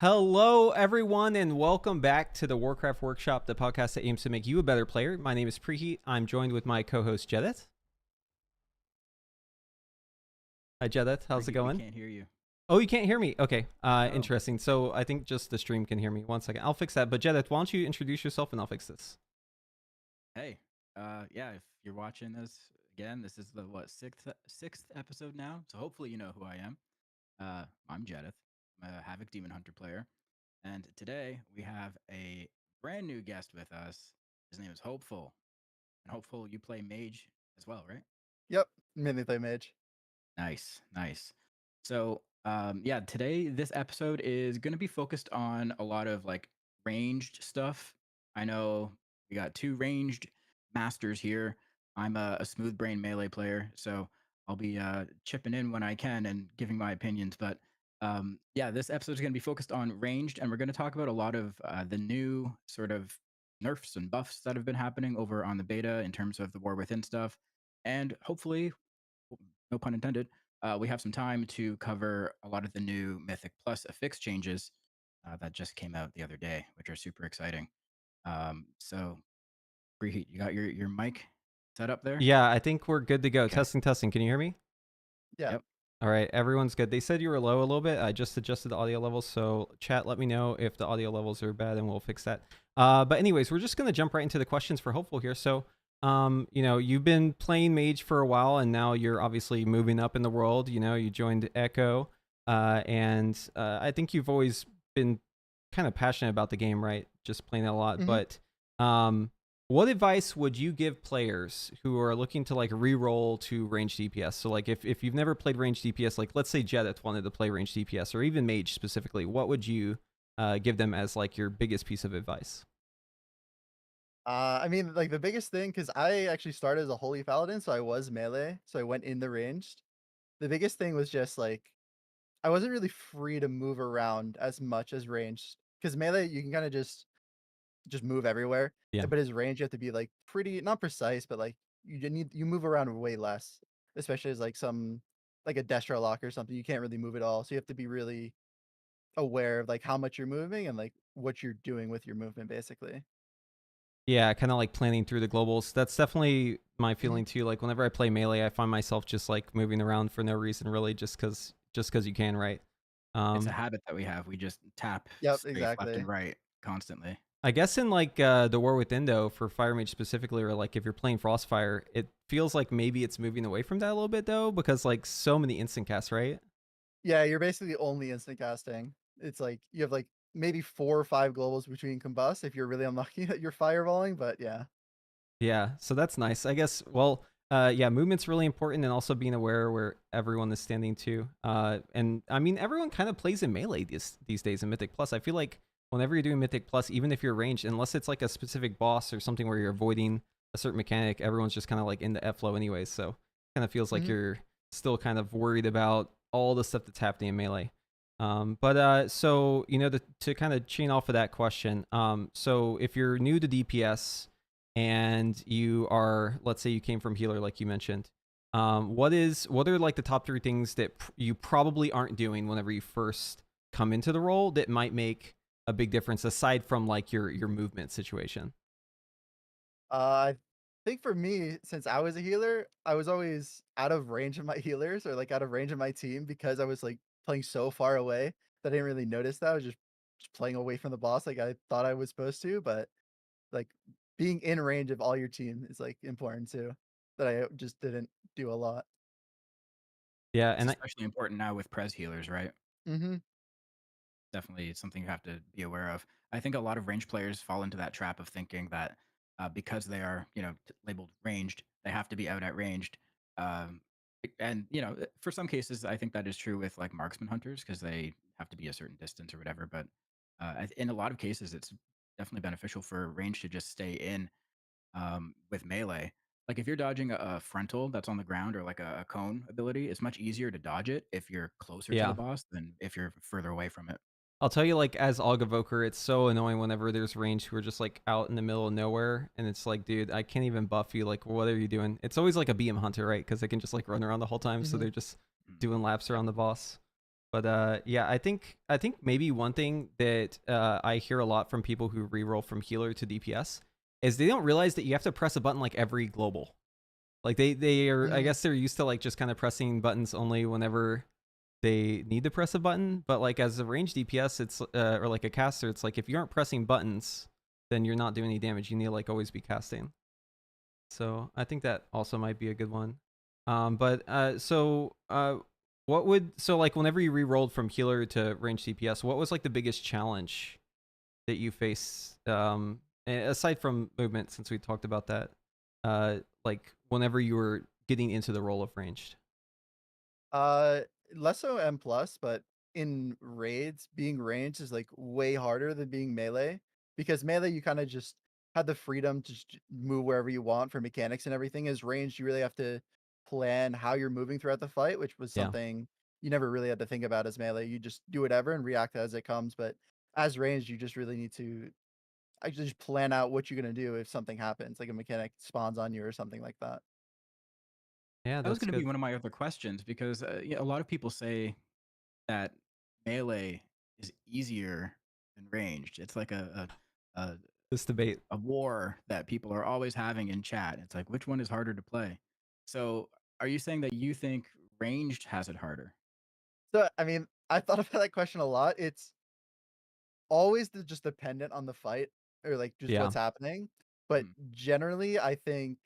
Speaker 2: Hello, everyone, and welcome back to the Warcraft Workshop, the podcast that aims to make you a better player. My name is Preheat. I'm joined with my co-host, Jedith. Hi, Jedith. How's it going?
Speaker 6: I can't hear you.
Speaker 2: Oh, you can't hear me? Okay,
Speaker 6: No.
Speaker 2: interesting. So I think just the stream can hear me. One second. I'll fix that. But Jedith, why don't you introduce yourself and I'll fix this.
Speaker 6: Hey, yeah, if you're watching this again, this is the sixth episode now. So hopefully you know who I am. I'm Jedith. I'm a Havoc Demon Hunter player, and today we have a brand new guest with us. His name is Hopeful, and Hopeful, you play Mage as well, right?
Speaker 7: Yep, mainly play Mage.
Speaker 6: Nice. So, yeah, today this episode is going to be focused on a lot of like ranged stuff. I know we got two ranged masters here. I'm a smooth brain melee player, so I'll be chipping in when I can and giving my opinions. But yeah, this episode is going to be focused on ranged, and we're going to talk about a lot of the new sort of nerfs and buffs that have been happening over on the beta in terms of the War Within stuff, and hopefully, no pun intended, we have some time to cover a lot of the new Mythic Plus affix changes that just came out the other day, which are super exciting. So, Preheat, you got your mic set up there?
Speaker 2: Yeah, I think we're good to go.
Speaker 6: Okay.
Speaker 2: Testing. Can you hear me?
Speaker 7: Yeah.
Speaker 6: Yep.
Speaker 2: All right, everyone's good. They said you were low a little bit. I just adjusted the audio levels, so chat, let me know if the audio levels are bad, and we'll fix that. But anyways, we're just gonna jump right into the questions for Hopeful here. So, you know, you've been playing Mage for a while, and now you're obviously moving up in the world. You know, you joined Echo, and I think you've always been kind of passionate about the game, right? Just playing it a lot.
Speaker 7: Mhm.
Speaker 2: But what advice would you give players who are looking to like re-roll to range DPS? So like if you've never played range DPS, like let's say Jedith wanted to play range DPS or even Mage specifically, what would you give them as like your biggest piece of advice?
Speaker 7: I mean, like the biggest thing, because I actually started as a Holy Paladin, so I was melee, so I went in the ranged. The biggest thing was just like I wasn't really free to move around as much as ranged, because melee you can kind of just move everywhere.
Speaker 2: Yeah.
Speaker 7: But as range, you have to be like pretty not precise, but like you move around way less, especially as like like a Destro lock or something. You can't really move at all, so you have to be really aware of like how much you're moving and like what you're doing with your movement, basically.
Speaker 2: Yeah, kind of like planning through the globals. That's definitely my feeling too. Like whenever I play melee, I find myself just like moving around for no reason, really, just cause you can, right?
Speaker 6: It's a habit that we have. We just tap
Speaker 7: Yep,
Speaker 6: strafe left
Speaker 7: exactly.
Speaker 6: and right constantly.
Speaker 2: I guess in like the War Within though, for Fire Mage specifically, or like if you're playing Frostfire, it feels like maybe it's moving away from that a little bit though, because like so many instant casts, right?
Speaker 7: Yeah, you're basically only instant casting. It's like you have like maybe 4 or 5 globals between combust if you're really unlucky that you're fireballing, but yeah.
Speaker 2: Yeah, so that's nice. I guess, well, yeah, movement's really important and also being aware where everyone is standing too. And I mean, everyone kind of plays in melee these days in Mythic Plus. I feel like whenever you're doing Mythic Plus, even if you're ranged, unless it's like a specific boss or something where you're avoiding a certain mechanic, everyone's just kind of like in the F flow anyways. So kind of feels like you're still kind of worried about all the stuff that's happening in melee. So, you know, to kind of chain off of that question, so if you're new to DPS and you are, let's say you came from healer, like you mentioned, what are like the top 3 things that you probably aren't doing whenever you first come into the role that might make a big difference aside from like your movement situation?
Speaker 7: I think for me, since I was a healer, I was always out of range of my healers or like out of range of my team because I was like playing so far away that I didn't really notice that. I was just playing away from the boss like I thought I was supposed to, but like being in range of all your team is like important too. That I just didn't do a lot.
Speaker 2: Yeah,
Speaker 6: It's
Speaker 2: and
Speaker 6: especially important now with pres healers, right?
Speaker 7: Mm-hmm.
Speaker 6: Definitely something you have to be aware of. I think a lot of range players fall into that trap of thinking that because they are, you know, labeled ranged, they have to be out at ranged. Um, and you know, for some cases, I think that is true with like marksman hunters because they have to be a certain distance or whatever. But in a lot of cases, it's definitely beneficial for range to just stay in with melee. Like if you're dodging a frontal that's on the ground or like a cone ability, it's much easier to dodge it if you're closer to
Speaker 2: yeah.
Speaker 6: the boss than if you're further away from it.
Speaker 2: I'll tell you, like, as evoker, it's so annoying whenever there's range who are just like out in the middle of nowhere, and it's like, dude, I can't even buff you. Like, what are you doing? It's always like a BM hunter, right? Because they can just like run around the whole time, so they're just doing laps around the boss. But yeah, I think maybe one thing that I hear a lot from people who reroll from healer to DPS is they don't realize that you have to press a button like every global. Like they are, I guess they're used to like just kind of pressing buttons only whenever they need to press a button. But like as a ranged DPS, it's or like a caster, it's like if you aren't pressing buttons, then you're not doing any damage. You need to like always be casting. So I think that also might be a good one. What would, so like whenever you re-rolled from healer to range DPS, what was like the biggest challenge that you face, aside from movement, since we talked about that, like whenever you were getting into the role of ranged?
Speaker 7: Less so M plus, but in raids, being ranged is like way harder than being melee, because melee you kind of just had the freedom to just move wherever you want for mechanics and everything. As ranged, you really have to plan how you're moving throughout the fight, which was
Speaker 2: Yeah.
Speaker 7: something you never really had to think about as melee. You just do whatever and react as it comes. But as ranged, you just really need to actually just plan out what you're gonna do if something happens, like a mechanic spawns on you or something like that.
Speaker 2: Yeah,
Speaker 6: That was
Speaker 2: that's
Speaker 6: going to be
Speaker 2: good.
Speaker 6: one of my other questions because yeah, a lot of people say that melee is easier than ranged. It's like a
Speaker 2: This debate.
Speaker 6: a war that people are always having in chat. It's like which one is harder to play? So, are you saying that you think ranged has it harder?
Speaker 7: So I mean, I thought about that question a lot. It's always just dependent on the fight or like just
Speaker 2: Yeah.
Speaker 7: what's happening. But
Speaker 6: Mm.
Speaker 7: generally, I think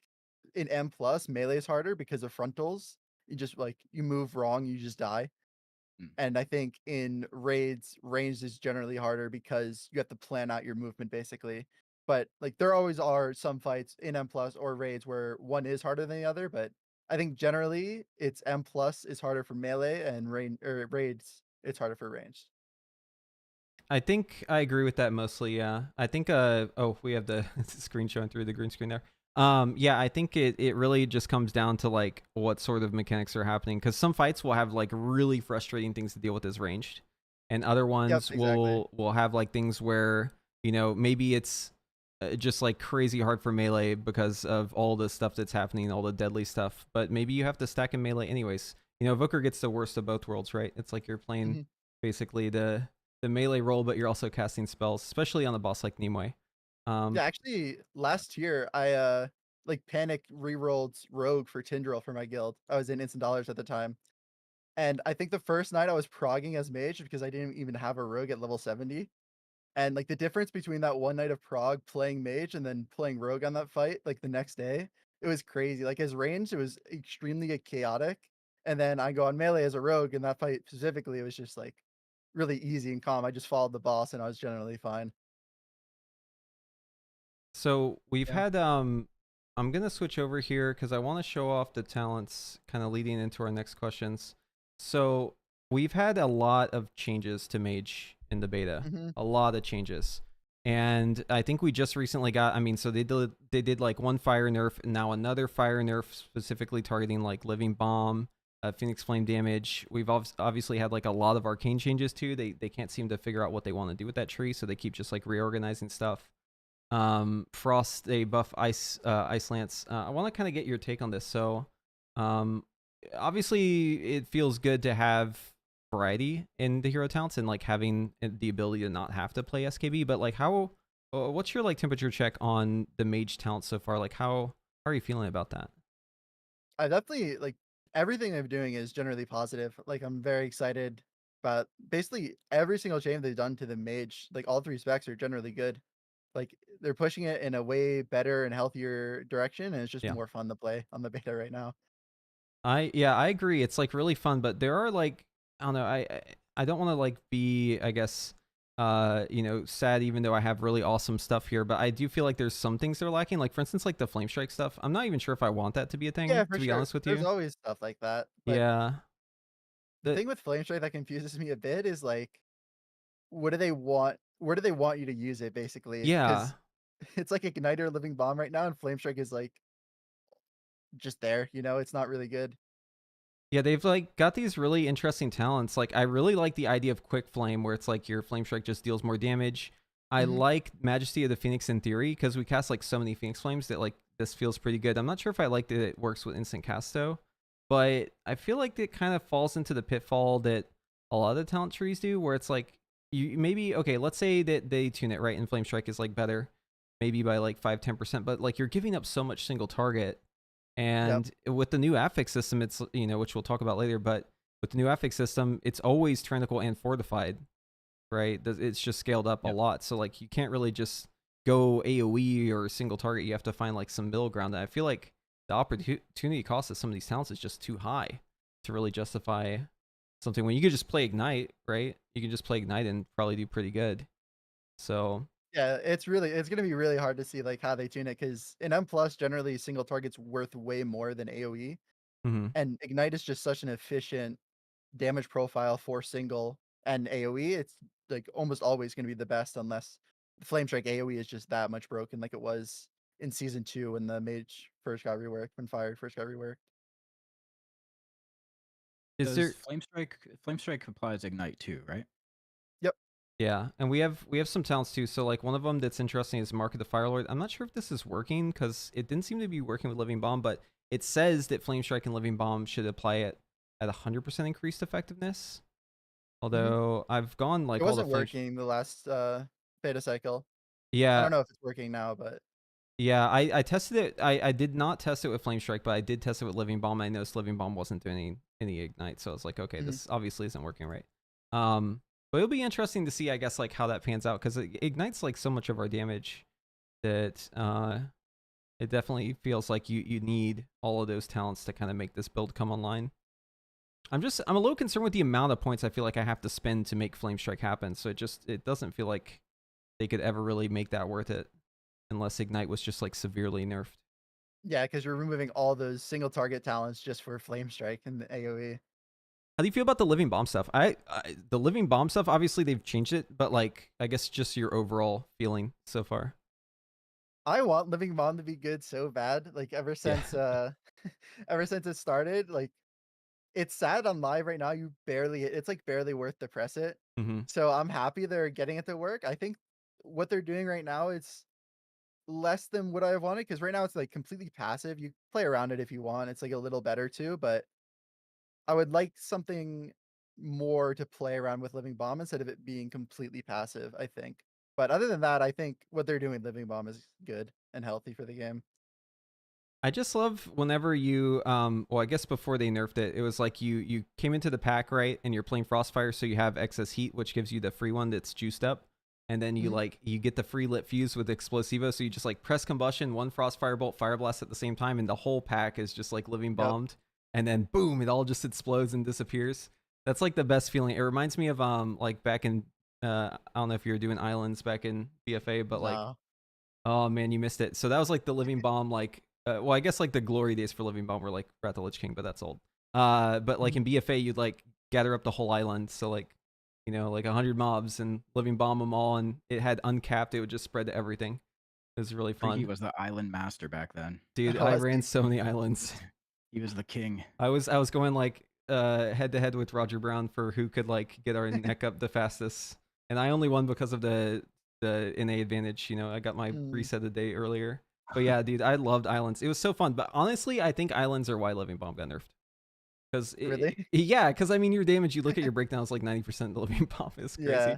Speaker 7: in M plus melee is harder because of frontals. You just like you move wrong, you just die.
Speaker 6: Mm.
Speaker 7: And I think in raids, ranged is generally harder because you have to plan out your movement basically. But like there always are some fights in M plus or raids where one is harder than the other. But I think generally it's M plus is harder for melee and raids it's harder for ranged.
Speaker 2: I think I agree with that mostly, yeah. I think oh, we have the screen showing through the green screen there. Yeah, I think it really just comes down to like what sort of mechanics are happening, because some fights will have like really frustrating things to deal with as ranged, and other ones
Speaker 7: exactly.
Speaker 2: will have like things where, you know, maybe it's just like crazy hard for melee because of all the stuff that's happening, all the deadly stuff, but maybe you have to stack in melee anyways. You know, evoker gets the worst of both worlds, right? It's like you're playing basically the melee role, but you're also casting spells, especially on a boss like Nimue.
Speaker 7: Yeah, actually, last year I like panic re-rolled Rogue for Tindril for my guild. I was in Instant Dollars at the time, and I think the first night I was progging as Mage because I didn't even have a Rogue at level 70. And like the difference between that one night of prog playing Mage and then playing Rogue on that fight, like the next day, it was crazy. Like as ranged, it was extremely chaotic, and then I go on melee as a Rogue, and that fight specifically, it was just like really easy and calm. I just followed the boss, and I was generally fine.
Speaker 2: So we've
Speaker 6: Yeah.
Speaker 2: had I'm gonna switch over here because I want to show off the talents kind of leading into our next questions. So we've had a lot of changes to Mage in the beta, a lot of changes. And I think we just recently got, I mean, so they did like one fire nerf and now another fire nerf specifically targeting like Living Bomb, Phoenix Flame damage. We've obviously had like a lot of arcane changes too. They can't seem to figure out what they want to do with that tree, so they keep just like reorganizing stuff. Frost, they buff Ice Lance. I want to kind of get your take on this. So obviously it feels good to have variety in the hero talents and like having the ability to not have to play SKB, but like how what's your like temperature check on the Mage talent so far? Like how are you feeling about that?
Speaker 7: I definitely like everything they're doing is generally positive. Like I'm very excited about basically every single change they've done to the Mage. Like all three specs are generally good. Like they're pushing it in a way better and healthier direction, and it's just
Speaker 2: Yeah.
Speaker 7: more fun to play on the beta right now.
Speaker 2: I agree. It's like really fun, but there are like I don't know. I don't want to like be, I guess, you know, sad even though I have really awesome stuff here, but I do feel like there's some things they're lacking. Like for instance, like the Flame Strike stuff. I'm not even sure if I want that to be a thing,
Speaker 7: Yeah, for
Speaker 2: to be
Speaker 7: sure.
Speaker 2: honest with
Speaker 7: There's
Speaker 2: you.
Speaker 7: always stuff like that. But
Speaker 2: Yeah.
Speaker 7: the thing with Flame Strike that confuses me a bit is like, what do they want? Where do they want you to use it, basically?
Speaker 2: Yeah.
Speaker 7: Because it's like Igniter, Living Bomb right now, and Flame Strike is like just there. You know, it's not really good.
Speaker 2: Yeah, they've like got these really interesting talents. Like I really like the idea of Quick Flame, where it's like your Flame Strike just deals more damage. I like Majesty of the Phoenix in theory because we cast like so many Phoenix Flames that like this feels pretty good. I'm not sure if I like that it works with instant cast though, but I feel like it kind of falls into the pitfall that a lot of the talent trees do, where it's like you maybe okay, let's say that they tune it right and Flame Strike is like better, maybe by like 5-10%, but like you're giving up so much single target. And with the new affix system, it's which we'll talk about later, but with the new affix system, it's always tyrannical and fortified, right? It's just scaled up a lot, so like you can't really just go AoE or single target. You have to find like some middle ground. And I feel like the opportunity cost of some of these talents is just too high to really justify something when you could just play Ignite, right? You can just play Ignite and probably do pretty good. So
Speaker 7: yeah, it's gonna be really hard to see like how they tune it, because in M plus generally single target's worth way more than AoE, and Ignite is just such an efficient damage profile for single and AoE. It's like almost always gonna be the best unless Flame Strike AoE is just that much broken, like it was in season 2 when the Mage first got reworked, when Fire first got reworked.
Speaker 2: is there
Speaker 6: Flame Strike applies Ignite too, right?
Speaker 7: Yep.
Speaker 2: Yeah, and we have some talents too. So like one of them that's interesting is Mark of the Firelord. I'm not sure if this is working because it didn't seem to be working with Living Bomb, but it says that Flame Strike and Living Bomb should apply it at 100% increased effectiveness. Although I've gone like
Speaker 7: it
Speaker 2: all the
Speaker 7: wasn't working the last beta cycle. I
Speaker 2: Yeah,
Speaker 7: don't know if it's working now, but
Speaker 2: yeah, I tested it. I did not test it with Flame Strike, but I did test it with Living Bomb. I noticed Living Bomb wasn't doing any Ignite, so I was like, okay, this obviously isn't working right. But it'll be interesting to see, I guess, like how that pans out, because it ignites like so much of our damage that it definitely feels like you need all of those talents to kind of make this build come online. I'm a little concerned with the amount of points I feel like I have to spend to make Flame Strike happen. So it doesn't feel like they could ever really make that worth it, unless Ignite was just like severely nerfed.
Speaker 7: yeah, because you're removing all those single target talents just for Flame Strike and the AoE.
Speaker 2: How do you feel about the Living Bomb stuff? The Living Bomb stuff, obviously they've changed it, but like I guess just your overall feeling so far.
Speaker 7: I want Living Bomb to be good so bad. Like ever since ever since it started, like it's sad on live right now. It's like barely worth to press it. So I'm happy they're getting it to work. I think what they're doing right now is less than what I wanted, because right now it's like completely passive. You play around it if you want. It's like a little better too, but I would like something more to play around with Living Bomb instead of it being completely passive, I think. But other than that, I think what they're doing with Living Bomb is good and healthy for the game.
Speaker 2: I just love whenever you well, I guess before they nerfed it, it was like you came into the pack, right, and you're playing Frostfire, so you have excess heat, which gives you the free one that's juiced up. And then you get the free lit fuse with Explosivo, so you just like press combustion, one Frostfire Bolt, Fire Blast at the same time, and the whole pack is just like living bombed. And then boom, it all just explodes and disappears. That's like the best feeling. It reminds me of like back in I don't know if you were doing islands back in BFA, but like oh man, you missed it. So that was like the Living Bomb, like well, I guess like the glory days for Living Bomb were like Wrath of the Lich King, but that's old. But like in BFA, you'd like gather up the whole island, so like like 100 mobs and Living Bomb them all, and it had uncapped. It would just spread to everything. It was really fun.
Speaker 6: He was the island master back then.
Speaker 2: Dude, I ran so many islands.
Speaker 6: He was the king.
Speaker 2: I was going like head to head with Roger Brown for who could like get our neck up the fastest, and I only won because of the NA advantage. I got my reset a day earlier. But yeah, dude, I loved islands. It was so fun. But honestly, I think islands are why Living Bomb got nerfed.
Speaker 7: Really?
Speaker 2: Yeah, because I mean, your damage, you look at your breakdowns, like 90% Living Bomb is crazy.
Speaker 7: Yeah.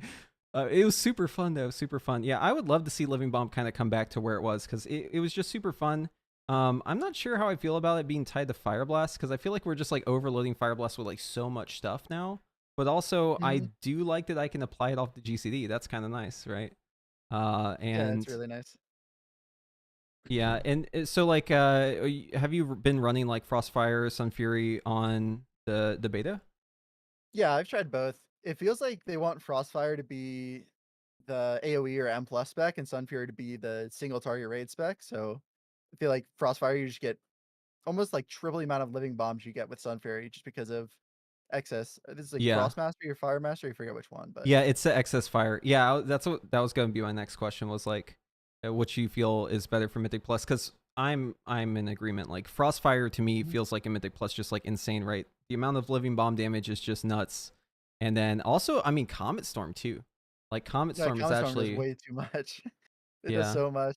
Speaker 2: It was super fun though, super fun. Yeah, I would love to see Living Bomb kind of come back to where it was, because it was just super fun. I'm not sure how I feel about it being tied to Fire Blast, because I feel like we're just like overloading Fire Blast with like so much stuff now. But also, I do like that I can apply it off the GCD. That's kind of nice, right?
Speaker 7: Yeah, it's really nice.
Speaker 2: Yeah, and so like, have you been running like Frostfire, Sunfury on the beta?
Speaker 7: Yeah, I've tried both. It feels like they want Frostfire to be the AoE or M plus spec, and Sunfury to be the single target raid spec. So I feel like Frostfire, you just get almost like triple the amount of living bombs you get with Sunfury just because of excess. This is like Frost Mastery or Fire Mastery. I forget which one, but
Speaker 2: yeah, it's the excess fire. Yeah, that was going to be my next question. Was like, what you feel is better for Mythic Plus? Because I'm in agreement. Like Frostfire to me feels like a Mythic Plus just like insane, right? The amount of living bomb damage is just nuts. And then also, I mean, Comet Storm too. Like Comet Storm is actually
Speaker 7: way too much. It does so much.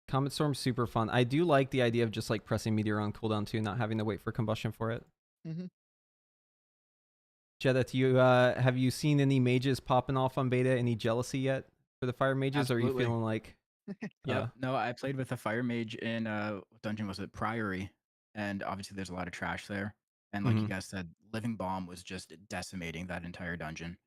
Speaker 2: Comet Storm's super fun. I do like the idea of just like pressing Meteor on cooldown too, not having to wait for combustion for it. Jetta, do you have you seen any mages popping off on beta? Any jealousy yet for the fire mages? Or are you
Speaker 6: Absolutely.
Speaker 2: feeling like
Speaker 6: Yep. No, I played with a fire mage in what dungeon was it? Priory. And obviously there's a lot of trash there. And like you
Speaker 2: Mhm.
Speaker 6: guys said, Living Bomb was just decimating that entire dungeon.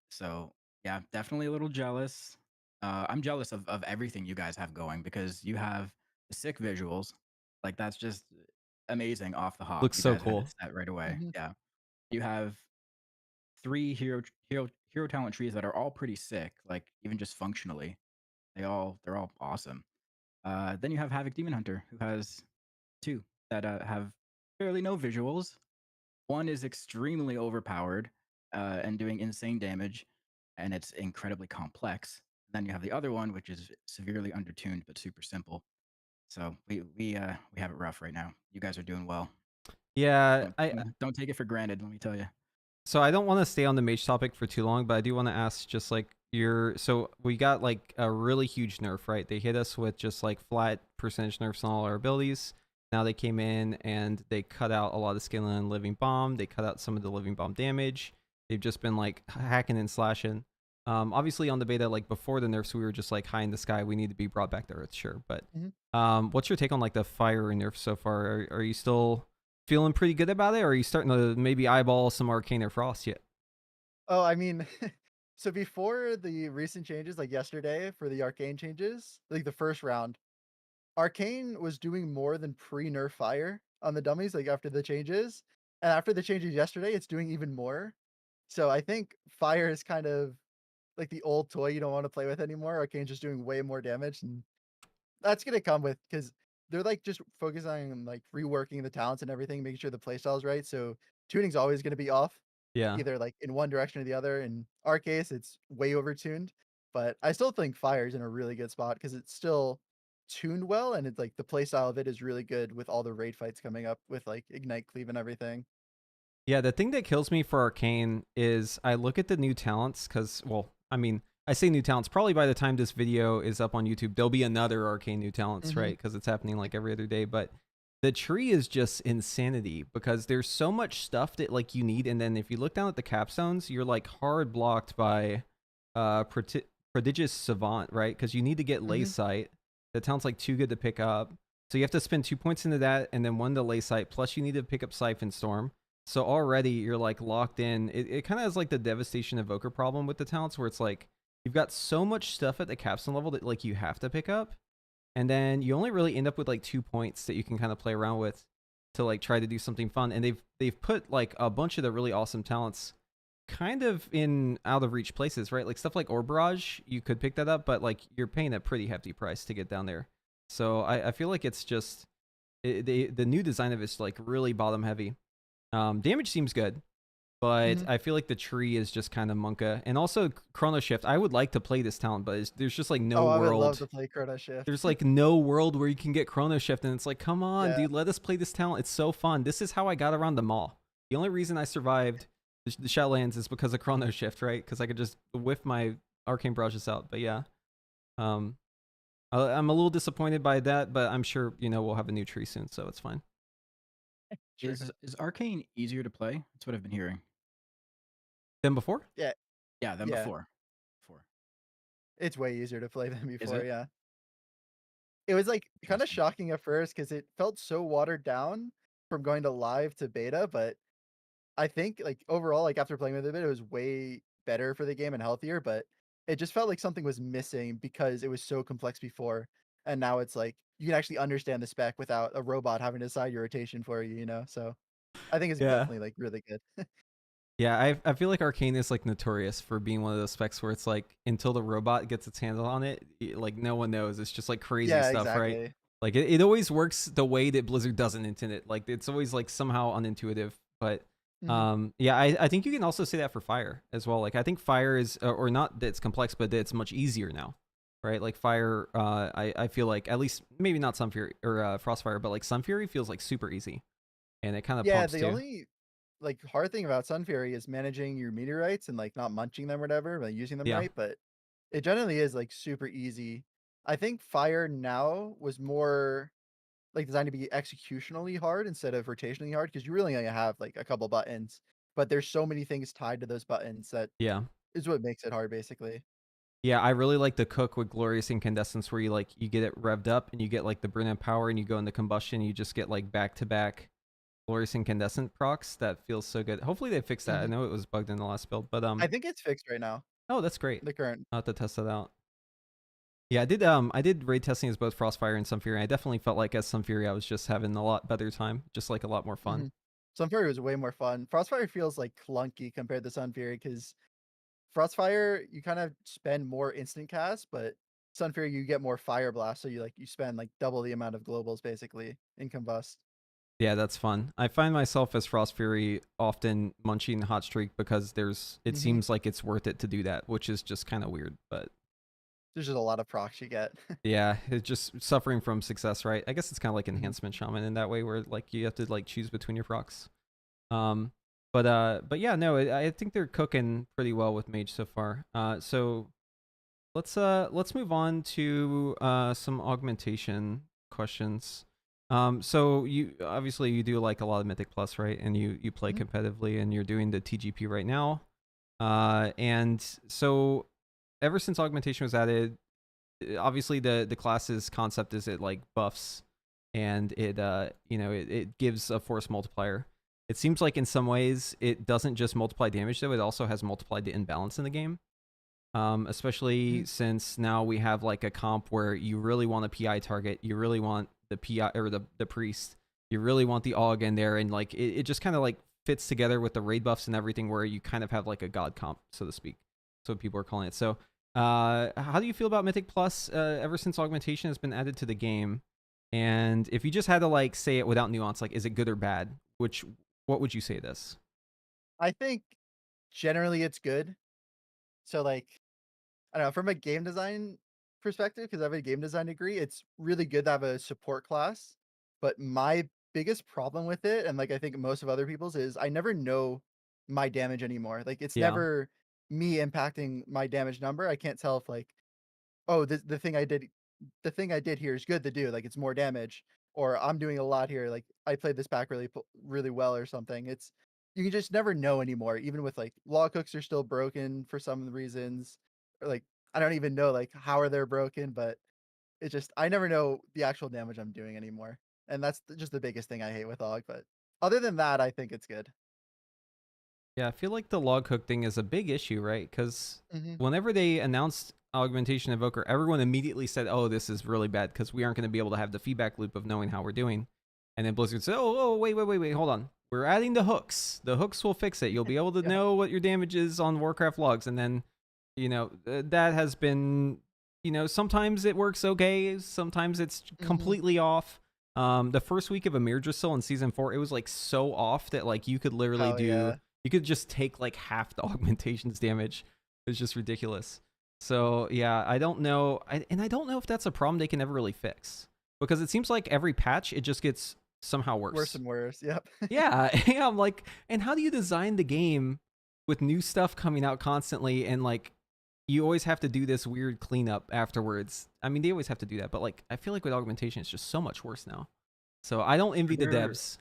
Speaker 6: So yeah, definitely a little jealous. I'm jealous of everything you guys have going because you have the sick visuals. Like that's just amazing off the hop.
Speaker 2: Looks
Speaker 6: You
Speaker 2: so
Speaker 6: guys had it
Speaker 2: cool.
Speaker 6: set right away.
Speaker 7: Mhm.
Speaker 6: Yeah. You have three hero talent trees that are all pretty sick, like even just functionally. They're all awesome. Then you have Havoc Demon Hunter, who has two that have fairly no visuals. One is extremely overpowered and doing insane damage, and it's incredibly complex. Then you have the other one, which is severely undertuned but super simple. So we have it rough right now. You guys are doing well.
Speaker 2: Yeah,
Speaker 6: Don't take it for granted. Let me tell you.
Speaker 2: so I don't want to stay on the mage topic for too long, but I do want to ask just like so we got like a really huge nerf, right? They hit us with just like flat percentage nerfs on all our abilities. Now they came in and they cut out a lot of scaling and living bomb. They cut out some of the living bomb damage. They've just been like hacking and slashing. Obviously on the beta, like before the nerfs, we were just like high in the sky. We need to be brought back to earth, sure. But
Speaker 7: Mhm.
Speaker 2: what's your take on like the fire nerfs so far? Are you still feeling pretty good about it, or are you starting to maybe eyeball some arcane or frost yet?
Speaker 7: Oh, I mean, so before the recent changes, like yesterday for the arcane changes, like the first round, arcane was doing more than pre-nerf fire on the dummies, like after the changes. And after the changes yesterday, it's doing even more. So I think fire is kind of like the old toy you don't want to play with anymore. Arcane's just doing way more damage, and that's gonna come with because they're like just focusing on like reworking the talents and everything, making sure the playstyle is right. So tuning's always gonna be off,
Speaker 2: Yeah.
Speaker 7: either like in one direction or the other. In our case, it's way overtuned, but I still think Fire's in a really good spot because it's still tuned well, and it's like the playstyle of it is really good with all the raid fights coming up with like Ignite Cleave and everything.
Speaker 2: Yeah, the thing that kills me for Arcane is I look at the new talents because, well, I mean, I say new talents. Probably by the time this video is up on YouTube, there'll be another Arcane new talents,
Speaker 7: Mhm.
Speaker 2: right? Because it's happening like every other day. But the tree is just insanity because there's so much stuff that like you need, and then if you look down at the capstones, you're like hard blocked by prodigious savant, right? Because you need to get lay
Speaker 7: Mhm.
Speaker 2: sight. That talent's like too good to pick up, so you have to spend 2 points into that, and then 1 to lay sight. Plus, you need to pick up Siphon Storm. So already you're like locked in. It kind of has like the devastation evoker problem with the talents where it's like you've got so much stuff at the capstone level that like you have to pick up. And then you only really end up with like 2 points that you can kind of play around with to like try to do something fun. And they've put like a bunch of the really awesome talents kind of in out of reach places, right? Like stuff like Orb Barrage, you could pick that up, but like you're paying a pretty hefty price to get down there. So I feel like it's just the new design of it's like really bottom heavy. Damage seems good, but
Speaker 7: Mhm.
Speaker 2: I feel like the tree is just kind of monka. And also Chrono Shift. I would like to play this talent, but there's just like no
Speaker 7: Oh, I would love
Speaker 2: world.
Speaker 7: to play Chrono Shift.
Speaker 2: There's like no world where you can get Chrono Shift, and it's like, come on,
Speaker 7: Yeah.
Speaker 2: dude, let us play this talent. It's so fun. This is how I got around the mall. The only reason I survived the Shadowlands is because of Chrono Shift, right? Because I could just whiff my arcane brushes out. But yeah, um, I'm a little disappointed by that, but I'm sure we'll have a new tree soon, so it's fine.
Speaker 7: Sure.
Speaker 6: Is Arcane easier to play? That's what I've been hearing.
Speaker 2: Than before?
Speaker 7: Yeah.
Speaker 6: Yeah, than
Speaker 7: Yeah.
Speaker 6: before. Before.
Speaker 7: It's way easier to play than
Speaker 6: Is
Speaker 7: before.
Speaker 6: it?
Speaker 7: Yeah. It was like kind of
Speaker 6: Interesting.
Speaker 7: shocking at first because it felt so watered down from going to live to beta, but I think like overall, like after playing with it a bit, it was way better for the game and healthier, but it just felt like something was missing because it was so complex before. And now it's like you can actually understand the spec without a robot having to decide your rotation for you, you know? So I think it's
Speaker 2: Yeah.
Speaker 7: definitely like really good.
Speaker 2: Yeah, I feel like Arcane is like notorious for being one of those specs where it's like until the robot gets its handle on it, like no one knows. It's just like crazy
Speaker 7: Yeah,
Speaker 2: stuff, right?
Speaker 7: exactly.
Speaker 2: Like it always works the way that Blizzard doesn't intend it. Like it's always like somehow unintuitive. But
Speaker 7: Mhm.
Speaker 2: yeah, I think you can also say that for Fire as well. Like I think Fire is or not that it's complex, but that it's much easier now. Right? Like Fire, I feel like at least maybe not Sun Fury or Frostfire, but like Sun Fury feels like super easy. And it kind of
Speaker 7: Yeah,
Speaker 2: pumps
Speaker 7: the
Speaker 2: too.
Speaker 7: only like hard thing about Sun Fury is managing your meteorites and like not munching them or whatever, like using them
Speaker 2: Yeah.
Speaker 7: right, but it generally is like super easy. I think Fire now was more like designed to be executionally hard instead of rotationally hard because you really only have like a couple buttons. but there's so many things tied to those buttons that
Speaker 2: Yeah.
Speaker 7: is what makes it hard, basically.
Speaker 2: Yeah, I really like the cook with Glorious Incandescence where you get it revved up and you get like the Brilliant Power and you go into combustion, you just get like back-to-back Glorious Incandescent procs. That feels so good. Hopefully they fix that. I know it was bugged in the last build, but
Speaker 7: I think it's fixed right now,
Speaker 2: oh, that's great.
Speaker 7: the current.
Speaker 2: I'll have to test that out. Yeah, I did raid testing as both Frostfire and Sunfury. I definitely felt like as Sunfury I was just having a lot better time, just like a lot more fun.
Speaker 7: Sunfury was way more fun. Frostfire feels like clunky compared to Sunfury because Frostfire you kind of spend more instant cast, but Sunfury you get more fire blast, so you spend like double the amount of globals basically in combust.
Speaker 2: Yeah, that's fun. I find myself as Frost Fury often munching Hot Streak because it seems like it's worth it to do that, which is just kind of weird, but
Speaker 7: there's just a lot of procs you get.
Speaker 2: yeah, it's just suffering from success, right? I guess it's kind of like Enhancement Shaman in that way where like you have to like choose between your procs. But yeah, no, I think they're cooking pretty well with Mage so far. So let's move on to some augmentation questions. So you obviously you do like a lot of Mythic Plus, right? And you play competitively, and you're doing the TGP right now. And so ever since augmentation was added, obviously the class's concept is it like buffs, and it gives a force multiplier. It seems like in some ways it doesn't just multiply damage though; it also has multiplied the imbalance in the game. Especially since now we have like a comp where you really want a PI target, you really want the PI or the priest, you really want the aug in there, and like it just kind of like fits together with the raid buffs and everything, where you kind of have like a god comp, so to speak. That's what people are calling it. So, how do you feel about Mythic Plus ever since augmentation has been added to the game? And if you just had to like say it without nuance, like is it good or bad? What would you say this?
Speaker 7: I think generally it's good. So like, I don't know, from a game design perspective, because I have a game design degree, it's really good to have a support class. But my biggest problem with it, and like I think most of other people's, is I never know my damage anymore. Like it's never me impacting my damage number. I can't tell if like, oh, the thing I did here is good to do. Like it's more damage, or I'm doing a lot here. Like I played this back really well or something. You can just never know anymore. Even with like log hooks are still broken for some reasons, or like I don't even know like how are they broken, but it just I never know the actual damage I'm doing anymore, and that's just the biggest thing I hate with aug. But other than that, I think it's good.
Speaker 2: Yeah, I feel like the log hook thing is a big issue, right? Because whenever they announced augmentation evoker, everyone immediately said, oh, this is really bad because we aren't going to be able to have the feedback loop of knowing how we're doing. And then Blizzard said, oh, wait, hold on. We're adding the hooks. The hooks will fix it. You'll be able to know what your damage is on Warcraft logs. And then, that has been, sometimes it works okay. Sometimes it's completely off. The first week of Amirdrasil in Season 4, it was like so off that like you could literally you could just take like half the augmentation's damage. It's just ridiculous. So yeah, I don't know. I don't know if that's a problem they can ever really fix, because it seems like every patch, it just gets somehow worse.
Speaker 7: Worse and worse. Yep.
Speaker 2: Yeah. I'm like, and how do you design the game with new stuff coming out constantly, and like you always have to do this weird cleanup afterwards? I mean, they always have to do that, but like I feel like with augmentation, it's just so much worse now. So I don't envy the devs.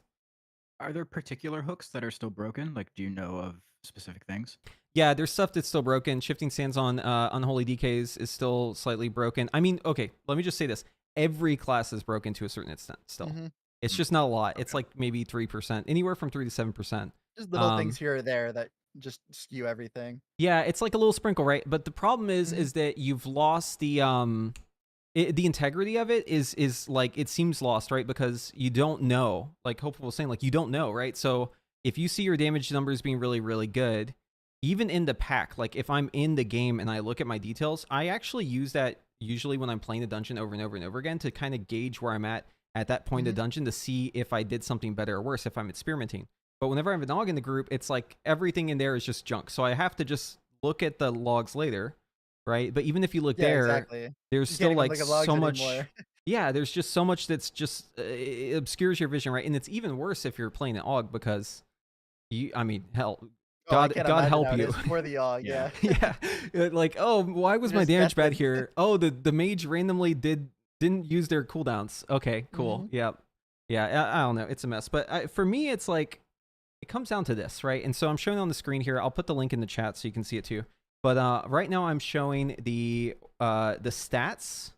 Speaker 6: Are there particular hooks that are still broken? Like, do you know of specific things?
Speaker 2: Yeah, there's stuff that's still broken. Shifting Sands on Unholy DKs is still slightly broken. I mean, okay, let me just say this. Every class is broken to a certain extent still. It's just not a lot. Okay. It's like maybe 3%, anywhere from 3 to 7%.
Speaker 7: Just little things here or there that just skew everything. Yeah,
Speaker 2: it's like a little sprinkle, right? But the problem is that you've lost the integrity of it is like, it seems lost, right? Because you don't know, like Hopeful was saying, like you don't know, right? So if you see your damage numbers being really, really good, even in the pack, like if I'm in the game and I look at my details, I actually use that usually when I'm playing the dungeon over and over and over again to kind of gauge where I'm at that point of the dungeon, to see if I did something better or worse, if I'm experimenting. But whenever I have an aug in the group, it's like everything in there is just junk. So I have to just look at the logs later, right? But even if you look there, there's still like so much. Yeah, there's just so much that's just it obscures your vision, right? And it's even worse if you're playing an aug, because I mean, hell, God help you.
Speaker 7: For the aug, yeah.
Speaker 2: Yeah. Like, oh, why was my damage bad here? Oh, the mage randomly didn't use their cooldowns. Okay, cool. Yeah. I don't know. It's a mess. But for me, it's like, it comes down to this, right? And so I'm showing on the screen here. I'll put the link in the chat so you can see it too. But right now I'm showing the stats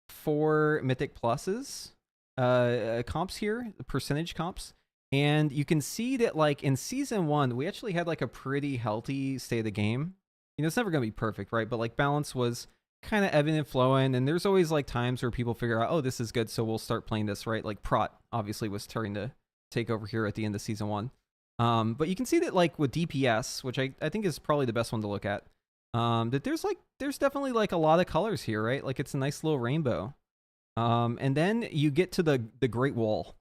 Speaker 2: for Mythic Pluses comps here, the percentage comps. And you can see that like in season 1, we actually had like a pretty healthy state of the game. You know, it's never going to be perfect, right? But like balance was kind of ebbing and flowing. And there's always like times where people figure out, oh, this is good, so we'll start playing this, right? Like Prot obviously was starting to take over here at the end of season 1. But you can see that like with DPS, which I think is probably the best one to look at, that there's definitely like a lot of colors here, right? Like it's a nice little rainbow. And then you get to the Great Wall,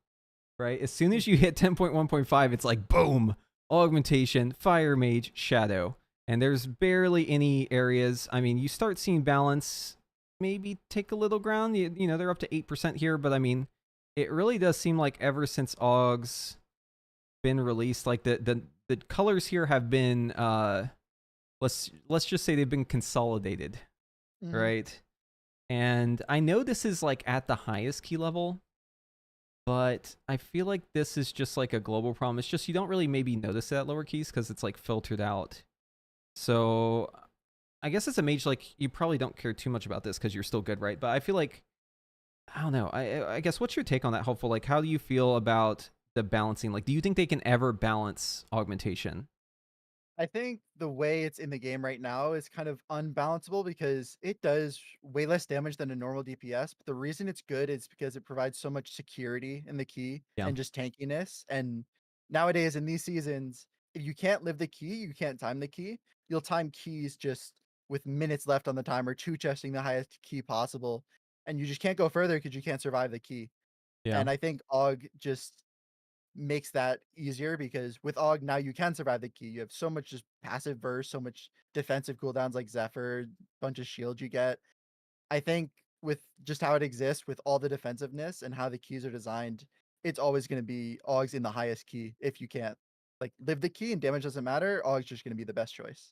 Speaker 2: right? As soon as you hit 10.1.5, it's like boom, augmentation, fire mage, shadow. And there's barely any areas. I mean, you start seeing balance maybe take a little ground. You know, they're up to 8% here, but I mean, it really does seem like ever since Aug's been released, like the colors here have been let's just say they've been consolidated, right? And I know this is like at the highest key level, but I feel like this is just like a global problem. It's just you don't really maybe notice that lower keys because it's like filtered out. So I guess as a mage, like you probably don't care too much about this because you're still good, right? But I feel like, I don't know. I guess what's your take on that, Hopeful? Like, how do you feel about the balancing? Like, do you think they can ever balance augmentation?
Speaker 7: I think the way it's in the game right now is kind of unbalanceable because it does way less damage than a normal DPS. But the reason it's good is because it provides so much security in the key
Speaker 2: Yeah.
Speaker 7: and just tankiness. And nowadays in these seasons, if you can't live the key, you can't time the key. You'll time keys just with minutes left on the timer, two chesting the highest key possible. And you just can't go further because you can't survive the key.
Speaker 2: Yeah.
Speaker 7: And I think Aug just makes that easier because with Aug now you can survive the key. You have so much just passive burst, so much defensive cooldowns like Zephyr, bunch of shield you get. I think with just how it exists, with all the defensiveness and how the keys are designed, it's always going to be Aug's in the highest key if you can't like live the key and damage doesn't matter. Aug's just going to be the best choice.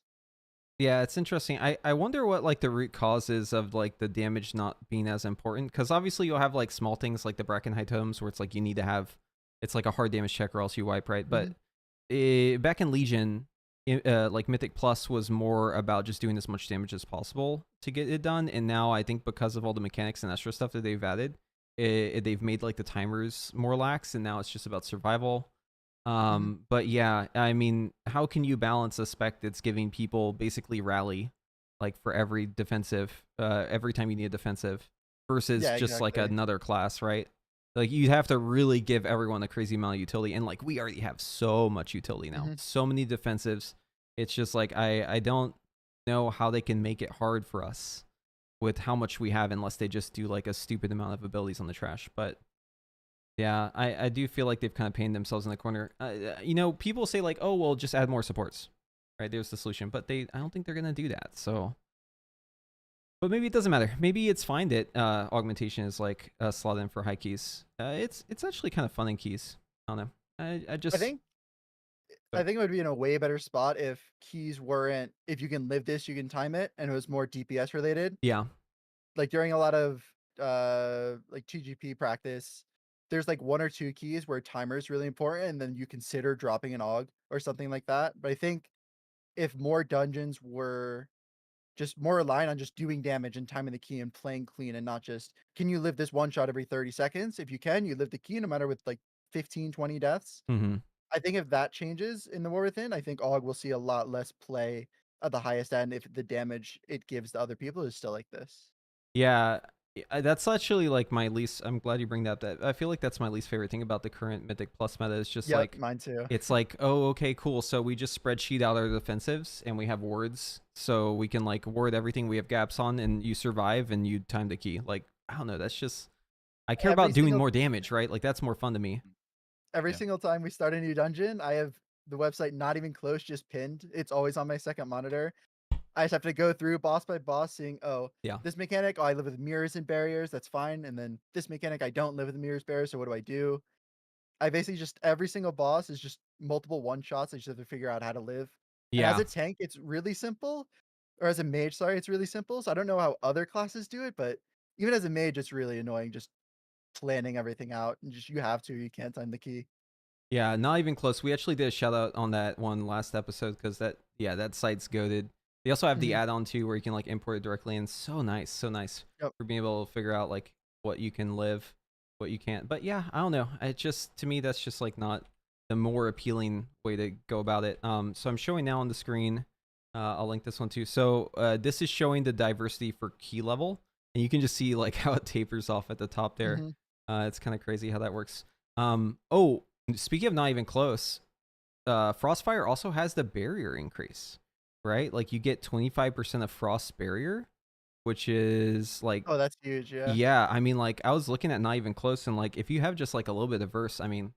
Speaker 2: Yeah, it's interesting. I wonder what like the root cause is of like the damage not being as important, because obviously you'll have like small things like the Bracken High Totems where it's like you need to have, it's like a hard damage check or else you wipe, right? But back in Legion, like Mythic Plus was more about just doing as much damage as possible to get it done. And now I think because of all the mechanics and extra stuff that they've added, they've made like the timers more lax, and now it's just about survival. But yeah, I mean, how can you balance a spec that's giving people basically rally like for every defensive, every time you need a defensive versus just like another class, right? Like you have to really give everyone a crazy amount of utility, and like we already have so much utility now, so many defensives. It's just like I don't know how they can make it hard for us with how much we have unless they just do like a stupid amount of abilities on the trash. But yeah, I do feel like they've kind of painted themselves in the corner. You know, people say like, oh, well, just add more supports, right? There's the solution, but I don't think they're going to do that. So, but maybe it doesn't matter. Maybe it's fine that augmentation is like slot in for high keys. It's actually kind of fun in keys. I don't know. I think
Speaker 7: it would be in a way better spot if keys weren't, if you can live this, you can time it, and it was more DPS related.
Speaker 2: Yeah.
Speaker 7: Like during a lot of like TGP practice, there's like one or two keys where timer is really important, and then you consider dropping an AUG or something like that. But I think if more dungeons were just more reliant on just doing damage and timing the key and playing clean, and not just, can you live this one shot every 30 seconds? If you can, you live the key no matter with like 15, 20 deaths. I think if that changes in the War Within, I think AUG will see a lot less play at the highest end if the damage it gives to other people is still like this.
Speaker 2: Yeah, that's actually like my least. I'm glad you bring that up. I feel like that's my least favorite thing about the current Mythic Plus meta. Is just like
Speaker 7: mine too.
Speaker 2: It's like, oh, okay, cool. So we just spreadsheet out our defensives, and we have wards, so we can like ward everything we have gaps on, and you survive, and you time the key. Like I don't know. That's just, I care about doing more damage, right? Like that's more fun to me.
Speaker 7: Every single time we start a new dungeon, I have the website not even close, just pinned. It's always on my second monitor. I just have to go through boss by boss, seeing, oh, this mechanic, I live with mirrors and barriers, that's fine. And then this mechanic, I don't live with mirrors, barriers, so what do I do? I basically just, every single boss is just multiple one-shots. I just have to figure out how to live. And as a tank, it's really simple. Or as a mage, sorry, it's really simple. So I don't know how other classes do it, but even as a mage, it's really annoying just planning everything out. And just, you have to, you can't time the key.
Speaker 2: Yeah, not even close. We actually did a shout out on that one last episode because that site's goated. They also have the
Speaker 7: Mhm.
Speaker 2: add-on too where you can like import it directly, and so nice
Speaker 7: Yep.
Speaker 2: for being able to figure out like what you can live, what you can't. But yeah, I don't know. It just, to me, that's just like not the more appealing way to go about it. So I'm showing now on the screen. I'll link this one too. So this is showing the diversity for key level, and you can just see like how it tapers off at the top there.
Speaker 7: Mhm.
Speaker 2: It's kind of crazy how that works. Oh, speaking of not even close, Frostfire also has the barrier increase, right? Like you get 25% of frost barrier, which is like,
Speaker 7: Oh, that's huge. Yeah.
Speaker 2: yeah, I mean, like I was looking at not even close, and like if you have just like a little bit of verse, I mean,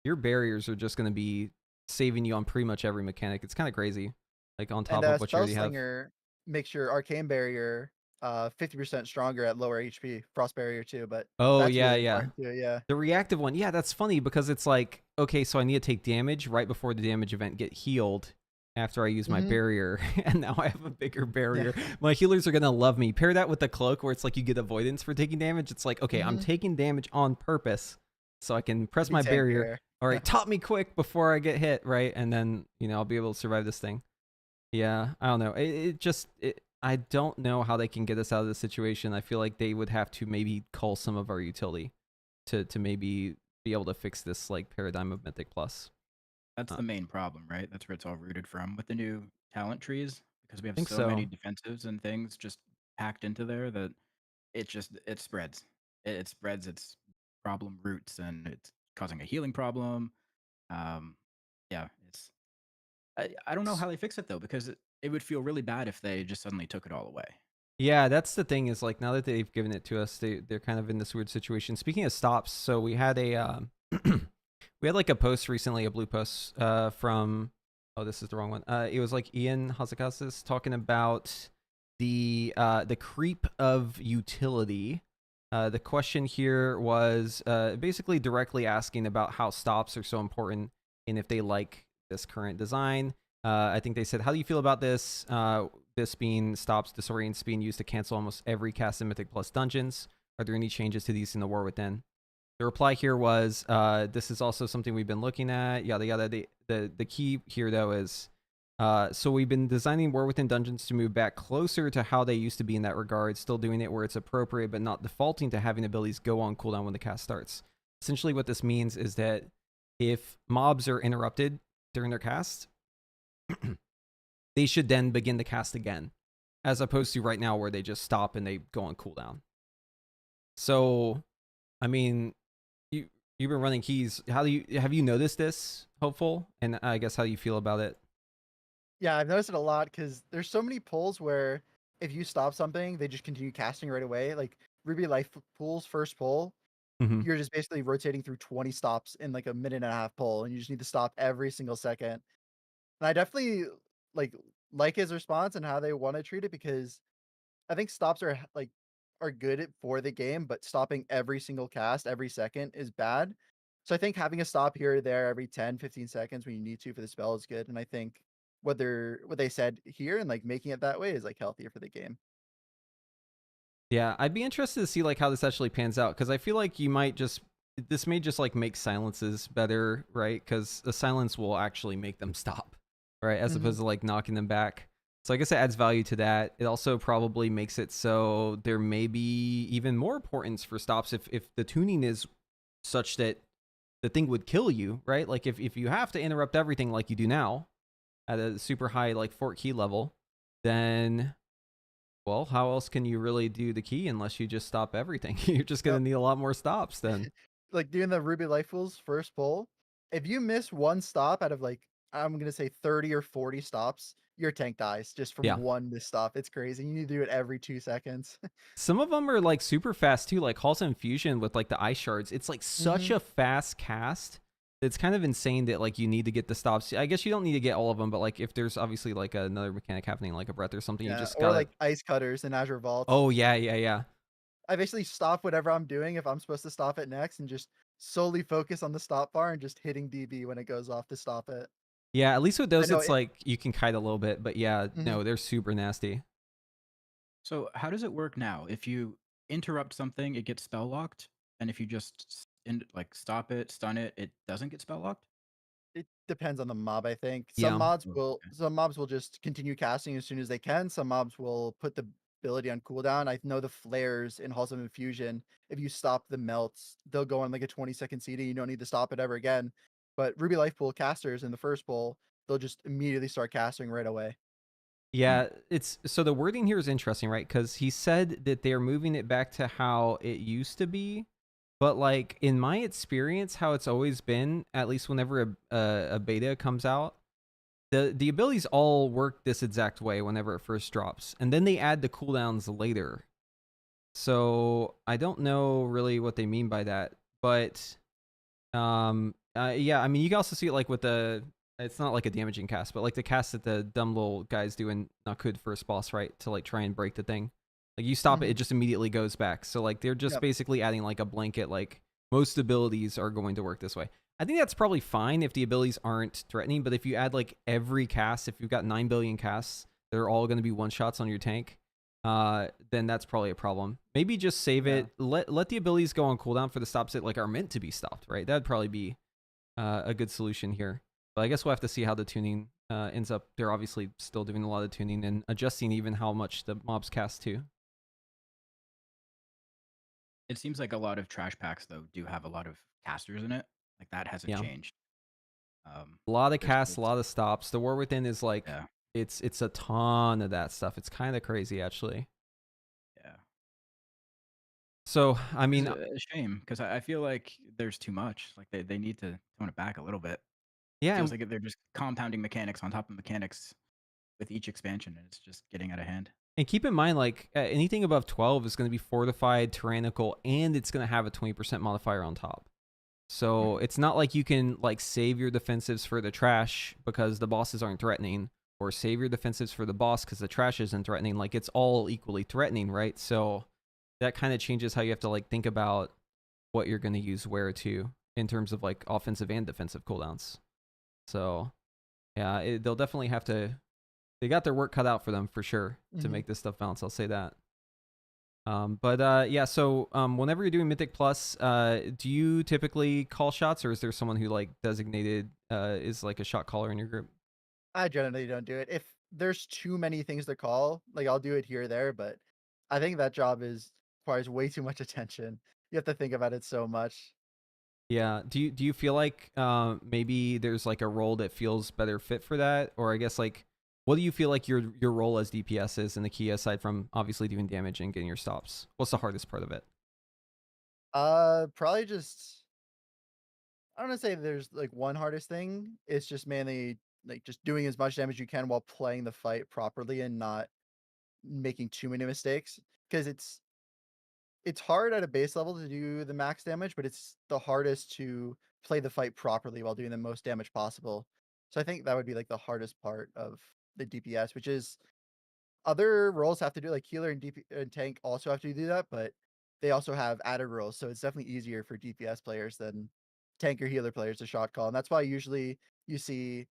Speaker 2: your barriers are just going to be saving you on pretty much every mechanic. It's kind of crazy, like on
Speaker 7: And
Speaker 2: top of what you already have.
Speaker 7: Spellslinger makes your arcane barrier 50% stronger at lower HP. Frost barrier too, but
Speaker 2: Oh
Speaker 7: that's
Speaker 2: yeah,
Speaker 7: really
Speaker 2: yeah.
Speaker 7: important too. Yeah.
Speaker 2: The reactive one, yeah, that's funny because it's like, okay, so I need to take damage right before the damage event get healed after I use my
Speaker 7: Mhm.
Speaker 2: barrier, and now I have a bigger barrier.
Speaker 7: Yeah.
Speaker 2: My healers are gonna love me. Pair that with the cloak where it's like you get avoidance for taking damage. It's like, okay, I'm
Speaker 7: Mhm.
Speaker 2: taking damage on purpose so I can press
Speaker 7: Be
Speaker 2: my barrier.
Speaker 7: tankier.
Speaker 2: All right, top me quick before I get hit, right? And then, I'll be able to survive this thing. Yeah, I don't know. I don't know how they can get us out of this situation. I feel like they would have to maybe cull some of our utility to maybe be able to fix this like paradigm of Mythic Plus.
Speaker 6: That's the main problem, right? That's where it's all rooted from with the new talent trees, because we have
Speaker 2: think
Speaker 6: so many
Speaker 2: so.
Speaker 6: defensives and things just packed into there that it spreads. It spreads its problem roots, and it's causing a healing problem. Um, yeah, I don't know how they fix it though, because it would feel really bad if they just suddenly took it all away.
Speaker 2: Yeah, that's the thing, is like now that they've given it to us, they're kind of in this weird situation. Speaking of stops, so we had a we had like a post recently, a blue post from, oh, this is the wrong one. It was like Ian Hazakasas talking about the creep of utility. The question here was basically directly asking about how stops are so important and if they like this current design. I think they said, how do you feel about this? This being stops disorients being used to cancel almost every cast in Mythic Plus dungeons. Are there any changes to these in the War Within? The reply here was, this is also something we've been looking at, yada yada. The key here though is, so we've been designing War Within dungeons to move back closer to how they used to be in that regard, still doing it where it's appropriate, but not defaulting to having abilities go on cooldown when the cast starts. Essentially what this means is that if mobs are interrupted during their cast, they should then begin the cast again, as opposed to right now where they just stop and they go on cooldown. So, I mean, you've been running keys. Have you noticed this, Hopeful? And I guess how do you feel about it?
Speaker 7: Yeah, I've noticed it a lot because there's so many pulls where if you stop something, they just continue casting right away. Like Ruby Life Pool's first pull,
Speaker 2: Mm-hmm.
Speaker 7: you're just basically rotating through 20 stops in like a minute and a half pull, and you just need to stop every single second. And I definitely like his response and how they want to treat it because I think stops are for the game, but stopping every single cast every second is bad. So I think having a stop here or there every 10, 15 seconds when you need to for the spell is good. And I think what they said here and like making it that way is like healthier for the game.
Speaker 2: Yeah, I'd be interested to see like how this actually pans out, because I feel like this may just like make silences better, right? Because the silence will actually make them stop, right? As opposed to like knocking them back. So I guess it adds value to that. It also probably makes it so there may be even more importance for stops if the tuning is such that the thing would kill you, right? Like if you have to interrupt everything like you do now at a super high like fort key level, then, well, how else can you really do the key unless you just stop everything? You're just gonna
Speaker 7: Yep.
Speaker 2: need a lot more stops then.
Speaker 7: Like doing the Ruby Life Fool's first pull, if you miss one stop out of like I'm gonna say 30 or 40 stops, your tank dies just from
Speaker 2: Yeah.
Speaker 7: one misstop. It's crazy. You need to do it every 2 seconds.
Speaker 2: Some of them are like super fast too, like Halls Infusion with like the ice shards. It's like such a fast cast. It's kind of insane that like you need to get the stops. I guess you don't need to get all of them, but like if there's obviously like another mechanic happening, like a breath or something, you
Speaker 7: Yeah,
Speaker 2: just
Speaker 7: or
Speaker 2: gotta.
Speaker 7: like ice cutters in Azure Vault.
Speaker 2: Oh yeah, yeah, yeah.
Speaker 7: I basically stop whatever I'm doing if I'm supposed to stop it next and just solely focus on the stop bar and just hitting DB when it goes off to stop it.
Speaker 2: Yeah, at least with
Speaker 7: I
Speaker 2: those,
Speaker 7: know
Speaker 2: it's
Speaker 7: it.
Speaker 2: like you can kite a little bit, but yeah,
Speaker 7: Mhm.
Speaker 2: no, they're super nasty.
Speaker 6: So how does it work now? If you interrupt something, it gets spell locked, and if you just like stop it, stun it, it doesn't get spell locked.
Speaker 7: depends on the mob, I think.
Speaker 2: Yeah.
Speaker 7: Some mobs
Speaker 6: Oh,
Speaker 7: will
Speaker 6: okay.
Speaker 7: some mobs will just continue casting as soon as they can. Some mobs will put the ability on cooldown. I know the flares in Halls of Infusion, if you stop the melts, they'll go on like a 20-second CD. You don't need to stop it ever again. But Ruby Life Pool casters in the first bowl, they'll just immediately start casting right away.
Speaker 2: Yeah, it's so the wording here is interesting, right? Because he said that they're moving it back to how it used to be, but like in my experience, how it's always been, at least whenever a beta comes out, the abilities all work this exact way whenever it first drops, and then they add the cooldowns later. So I don't know really what they mean by that, but yeah, I mean you can also see it like with the, it's not like a damaging cast, but like the cast that the dumb little guys do in Nakud first boss, right? To like try and break the thing. Like you stop it, it just immediately goes back. So like they're just
Speaker 7: Yep.
Speaker 2: basically adding like a blanket, like most abilities are going to work this way. I think that's probably fine if the abilities aren't threatening, but if you add like every cast, if you've got 9 billion casts, they're all going to be one shots on your tank, then that's probably a problem. Maybe just save it, let the abilities go on cooldown for the stops that like are meant to be stopped, right? That'd probably be a good solution here. But I guess we'll have to see how the tuning ends up. They're obviously still doing a lot of tuning and adjusting even how much the mobs cast too.
Speaker 6: It seems like a lot of trash packs though do have a lot of casters in it. Like that hasn't
Speaker 2: Yeah.
Speaker 6: changed.
Speaker 2: A lot of
Speaker 6: There's
Speaker 2: casts, a lot of stops. The War Within is like,
Speaker 6: yeah,
Speaker 2: it's a ton of that stuff. It's kind of crazy actually.
Speaker 6: yeah.
Speaker 2: So I mean,
Speaker 6: It's a shame because I feel like there's too much. Like they need to tone it back a little bit.
Speaker 2: yeah,
Speaker 6: Feels like they're just compounding mechanics on top of mechanics with each expansion, and it's just getting out of hand.
Speaker 2: and keep in mind, like anything above 12 is going to be fortified, tyrannical, and it's going to have a 20% modifier on top. So it's not like you can like save your defensives for the trash because the bosses aren't threatening, or save your defensives for the boss because the trash isn't threatening. Like it's all equally threatening, right? So that kind of changes how you have to like think about what you're going to use where to in terms of like offensive and defensive cooldowns. So yeah, they'll definitely have to. They got their work cut out for them for sure to make this stuff bounce. I'll say that. But yeah, so whenever you're doing Mythic Plus, do you typically call shots, or is there someone who like designated is like a shot caller in your group?
Speaker 7: I generally don't do it. If there's too many things to call, like I'll do it here or there, but I think that job requires way too much attention. You have to think about it so much.
Speaker 2: Yeah. Do you feel like maybe there's like a role that feels better fit for that, or I guess like what do you feel like your role as DPS is in the key aside from obviously doing damage and getting your stops? What's the hardest part of it?
Speaker 7: Probably just I don't want to say there's like one hardest thing. It's just mainly like just doing as much damage you can while playing the fight properly and not making too many mistakes. Because it's hard at a base level to do the max damage, but it's the hardest to play the fight properly while doing the most damage possible. So I think that would be like the hardest part of the DPS, which is other roles have to do like healer and and tank also have to do that, but they also have added roles, so it's definitely easier for DPS players than tank or healer players to shot call, and that's why usually you see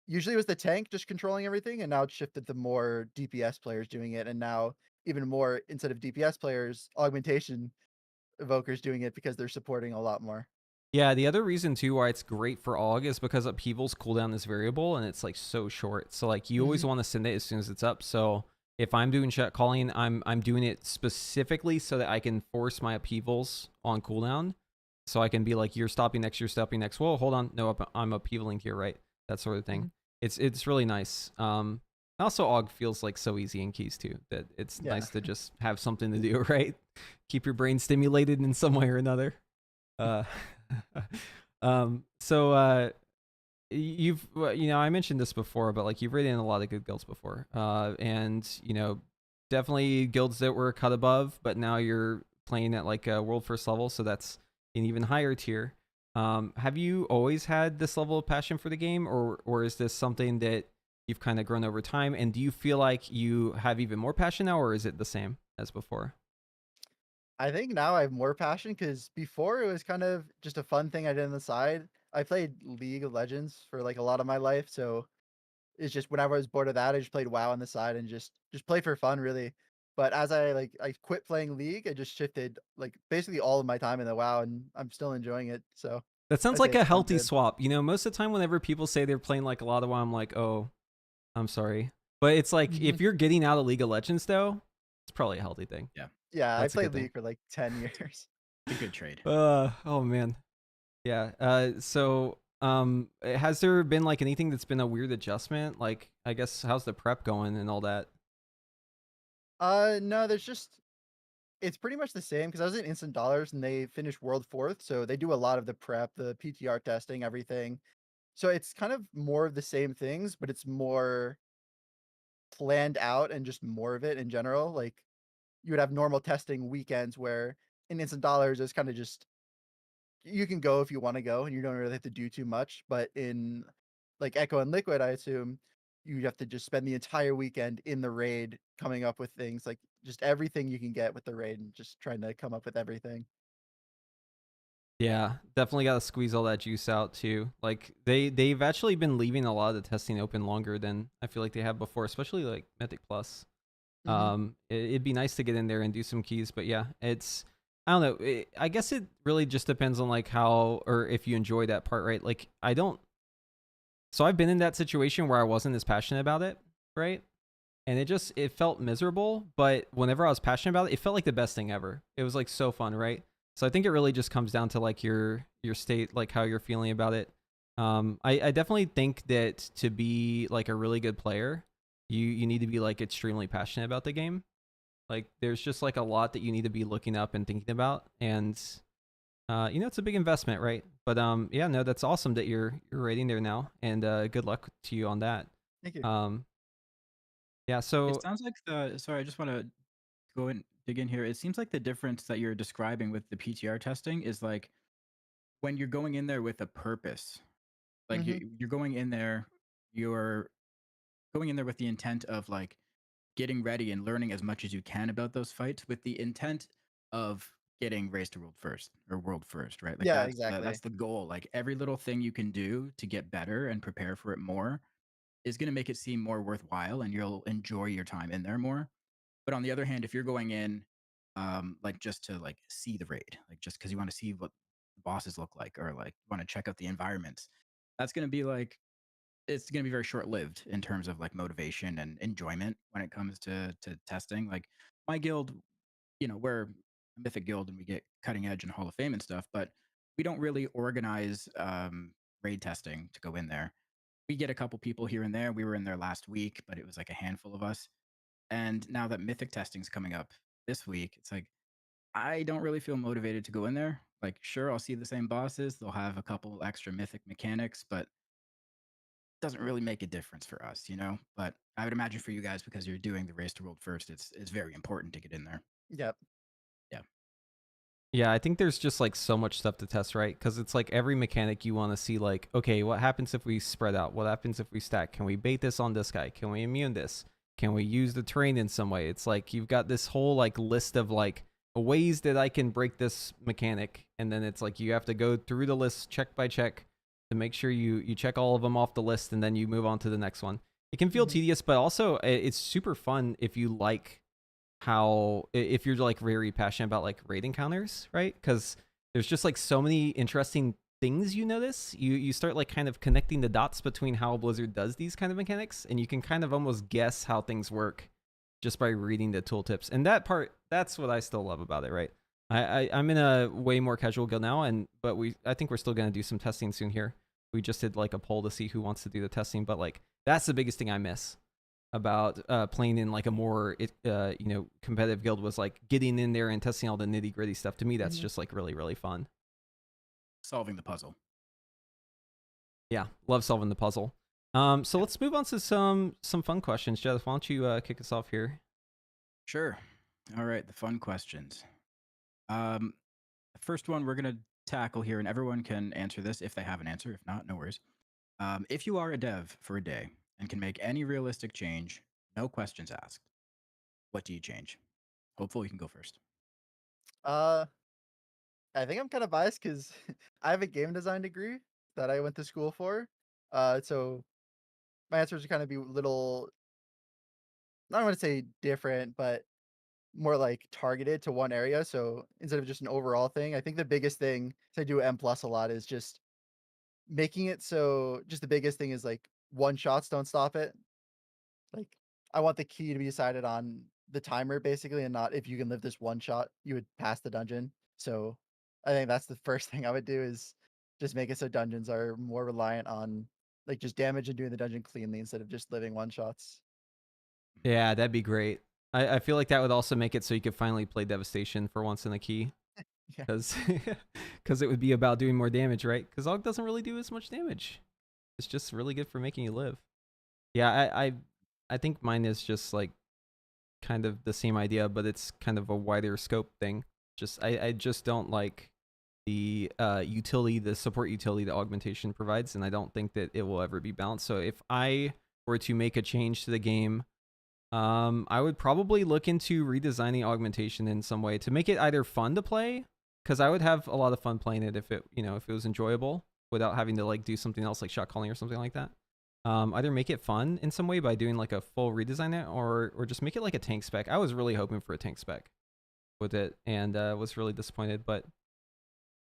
Speaker 7: usually it was the tank just controlling everything, and now it's shifted to more DPS players doing it, and now even more instead of DPS players, augmentation evokers doing it because they're supporting a lot more.
Speaker 2: Yeah, the other reason too why it's great for AUG is because upheaval's cooldown is variable and it's like so short. So like you always want to send it as soon as it's up. So if I'm doing shot calling, I'm doing it specifically so that I can force my upheavals on cooldown. So I can be like, you're stopping next, you're stopping next. Whoa, hold on. No, I'm upheavaling here, right? That sort of thing. It's really nice. Also AUG feels like so easy in keys too, that it's nice to just have something to do, right? Keep your brain stimulated in some way or another. So you've I mentioned this before, but like you've raided in a lot of good guilds before, and definitely guilds that were cut above, but now you're playing at like a world first level, so that's an even higher tier. Have you always had this level of passion for the game, or is this something that you've kind of grown over time? And do you feel like you have even more passion now, or is it the same as before?
Speaker 7: I think now I have more passion because before it was kind of just a fun thing I did on the side. I played League of Legends for like a lot of my life, so it's just whenever I was bored of that, I just played WoW on the side and just play for fun, really. But as I quit playing League, I just shifted like basically all of my time in the WoW, and I'm still enjoying it. So
Speaker 2: That sounds
Speaker 7: I'd say
Speaker 2: like a
Speaker 7: it's going
Speaker 2: healthy
Speaker 7: good.
Speaker 2: swap. You know, most of the time whenever people say they're playing like a lot of WoW, I'm like, oh, I'm sorry. But it's like if you're getting out of League of Legends though, it's probably a healthy thing.
Speaker 7: Yeah, I
Speaker 2: That's a
Speaker 7: played
Speaker 2: good thing.
Speaker 7: League for like 10 years.
Speaker 6: It's a good trade.
Speaker 2: Oh man. Yeah. So has there been like anything that's been a weird adjustment? Like I guess how's the prep going and all that?
Speaker 7: No, there's just it's pretty much the same because I was in Instant Dollars and they finished World Fourth, so they do a lot of the prep, the PTR testing, everything. So it's kind of more of the same things, but it's more planned out and just more of it in general. Like you would have normal testing weekends where in Instant Dollars it's kind of just you can go if you want to go and you don't really have to do too much. But in like Echo and Liquid, I assume you have to just spend the entire weekend in the raid coming up with things like just everything you can get with the raid and just trying to come up with everything.
Speaker 2: Yeah, definitely got to squeeze all that juice out too. Like they've actually been leaving a lot of the testing open longer than I feel like they have before, especially like Mythic Plus. It'd be nice to get in there and do some keys, but yeah, it's I don't know. I guess it really just depends on like how or if you enjoy that part, right? Like I don't. So I've been in that situation where I wasn't as passionate about it, right? And it felt miserable, but whenever I was passionate about it, it felt like the best thing ever. It was like so fun, right? So I think it really just comes down to like your state, like how you're feeling about it. I definitely think that to be like a really good player, you need to be like extremely passionate about the game. Like there's just like a lot that you need to be looking up and thinking about, and you know it's a big investment, right? But yeah, no, that's awesome that you're rating there now, and good luck to you on that.
Speaker 7: Thank you.
Speaker 2: Yeah, so
Speaker 6: It sounds like the sorry, I just want to go and dig in here. It seems like the difference that you're describing with the PTR testing is like when you're going in there with a purpose. Like you're going in there, you're going in there with the intent of like getting ready and learning as much as you can about those fights with the intent of getting raised to world first, right? Like
Speaker 7: Yeah,
Speaker 6: that's
Speaker 7: exactly.
Speaker 6: the goal. Like every little thing you can do to get better and prepare for it more is going to make it seem more worthwhile and you'll enjoy your time in there more. But on the other hand, if you're going in like just to like see the raid, like just because you want to see what the bosses look like or like want to check out the environments, that's going to be like it's going to be very short-lived in terms of like motivation and enjoyment when it comes to testing. Like my guild, you know, we're a Mythic guild and we get cutting edge and Hall of Fame and stuff, but we don't really organize raid testing to go in there. We get a couple people here and there. We were in there last week, but it was like a handful of us. And now that Mythic testing's coming up this week, it's like I don't really feel motivated to go in there. Like, sure, I'll see the same bosses. They'll have a couple extra Mythic mechanics, but doesn't really make a difference for us, you know. But I would imagine for you guys, because you're doing the race to world first, it's very important to get in there.
Speaker 7: Yep.
Speaker 6: Yeah.
Speaker 2: yeah, I think there's just like so much stuff to test, right? Because it's like every mechanic you want to see, like, okay, what happens if we spread out? What happens if we stack? Can we bait this on this guy? Can we immune this? Can we use the terrain in some way? It's like you've got this whole like list of like ways that I can break this mechanic, and then it's like you have to go through the list check by check to make sure you check all of them off the list, and then you move on to the next one. It can feel tedious, but also it's super fun if you like how if you're like very passionate about like raid encounters, right? Because there's just like so many interesting things you notice. You start like kind of connecting the dots between how Blizzard does these kind of mechanics, and you can kind of almost guess how things work just by reading the tooltips. And that part, that's what I still love about it, right? I'm in a way more casual guild now, but I think we're still gonna do some testing soon here. We just did like a poll to see who wants to do the testing, but like that's the biggest thing I miss about playing in like a more competitive guild was like getting in there and testing all the nitty gritty stuff. To me, that's just like really, really fun.
Speaker 6: Solving the puzzle.
Speaker 2: Yeah, love solving the puzzle. So let's move on to some fun questions. Jeff, why don't you kick us off here?
Speaker 6: Sure. All right, the fun questions. The first one we're gonna tackle here, and everyone can answer this if they have an answer. If not, no worries. If you are a dev for a day and can make any realistic change, no questions asked, what do you change? Hopefully, you can go first.
Speaker 7: I think I'm kind of biased because I have a game design degree that I went to school for. So my answers are kind of be a little, I don't want to say different, but more like targeted to one area. So instead of just an overall thing, I think the biggest thing, so I do M plus a lot, is just making it so just the biggest thing is like one shots don't stop it. Like I want the key to be decided on the timer basically, and not if you can live this one shot, you would pass the dungeon. So I think that's the first thing I would do, is just make it so dungeons are more reliant on like just damage and doing the dungeon cleanly instead of just living one shots.
Speaker 2: Yeah, that'd be great. I feel like that would also make it so you could finally play Devastation for once in a key.
Speaker 7: Yeah.
Speaker 2: Because it would be about doing more damage, right? Because Aug doesn't really do as much damage. It's just really good for making you live. Yeah, I think mine is just like kind of the same idea, but it's kind of a wider scope thing. Just I just don't like the utility, the support utility that Augmentation provides, and I don't think that it will ever be balanced. So if I were to make a change to the game, I would probably look into redesigning Augmentation in some way to make it either fun to play, because I would have a lot of fun playing it if it, if it was enjoyable without having to like do something else like shot calling or something like that. Either make it fun in some way by doing like a full redesign it, or just make it like a tank spec. I was really hoping for a tank spec with it, and was really disappointed. But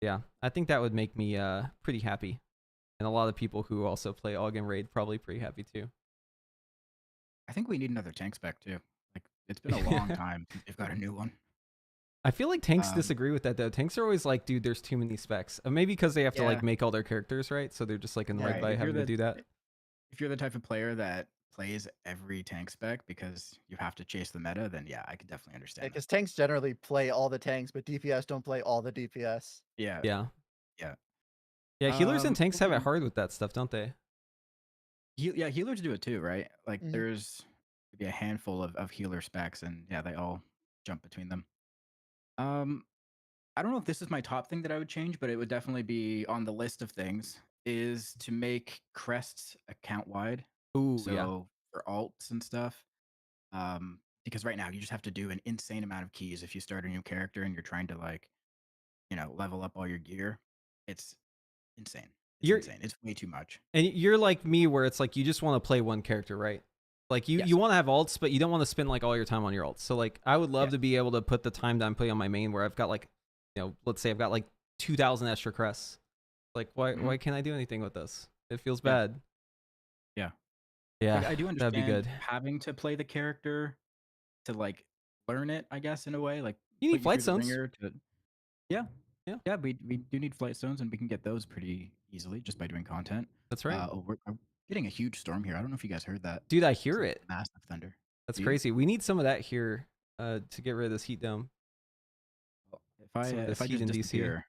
Speaker 2: yeah, I think that would make me pretty happy, and a lot of people who also play Aug and Raid probably pretty happy too.
Speaker 6: I think we need another tank spec too. Like it's been a long time since they've got a new one.
Speaker 2: I feel like tanks disagree with that though. Tanks are always like, dude, there's too many specs. Maybe because they have to like make all their characters, right? So they're just like annoyed
Speaker 6: Right,
Speaker 2: by
Speaker 6: if you're
Speaker 2: having to do that.
Speaker 6: If you're the type of player that plays every tank spec because you have to chase the meta, then yeah, I could definitely understand.
Speaker 7: Because tanks generally play all the tanks, but DPS don't play all the DPS.
Speaker 6: Yeah.
Speaker 2: Yeah.
Speaker 6: Yeah.
Speaker 2: Yeah, healers and tanks have it hard with that stuff, don't they?
Speaker 6: Yeah, healers do it too, right? Like
Speaker 7: Mhm.
Speaker 6: there's maybe a handful of healer specs, and yeah, they all jump between them. I don't know if this is my top thing that I would change, but it would definitely be on the list of things, is to make crests account wide.
Speaker 2: Ooh,
Speaker 6: So
Speaker 2: yeah.
Speaker 6: for alts and stuff. Because right now you just have to do an insane amount of keys if you start a new character and you're trying to like, level up all your gear. It's insane. It's insane. It's way too much.
Speaker 2: And you're like me, where it's like you just want to play one character, right? Like you want to have alts, but you don't want to spend like all your time on your alts. So like I would love to be able to put the time that I'm putting on my main, where I've got like, let's say I've got like 2,000 extra crests. Like why can't I do anything with this? It feels bad.
Speaker 6: Yeah.
Speaker 2: Yeah.
Speaker 6: Like, I do understand
Speaker 2: that'd be good.
Speaker 6: having to play the character to like learn it, I guess, in a way. Like
Speaker 2: You need
Speaker 6: put
Speaker 2: flight
Speaker 6: through the
Speaker 2: stones.
Speaker 6: ringer to... Yeah. We do need flight stones, and we can get those pretty easily just by doing content.
Speaker 2: That's right.
Speaker 6: We're getting a huge storm here. I don't know if you guys heard that.
Speaker 2: Dude, I hear
Speaker 6: It's
Speaker 2: it.
Speaker 6: massive thunder.
Speaker 2: That's crazy. We need some of that here to get rid of this heat dome.
Speaker 6: If I just disappear,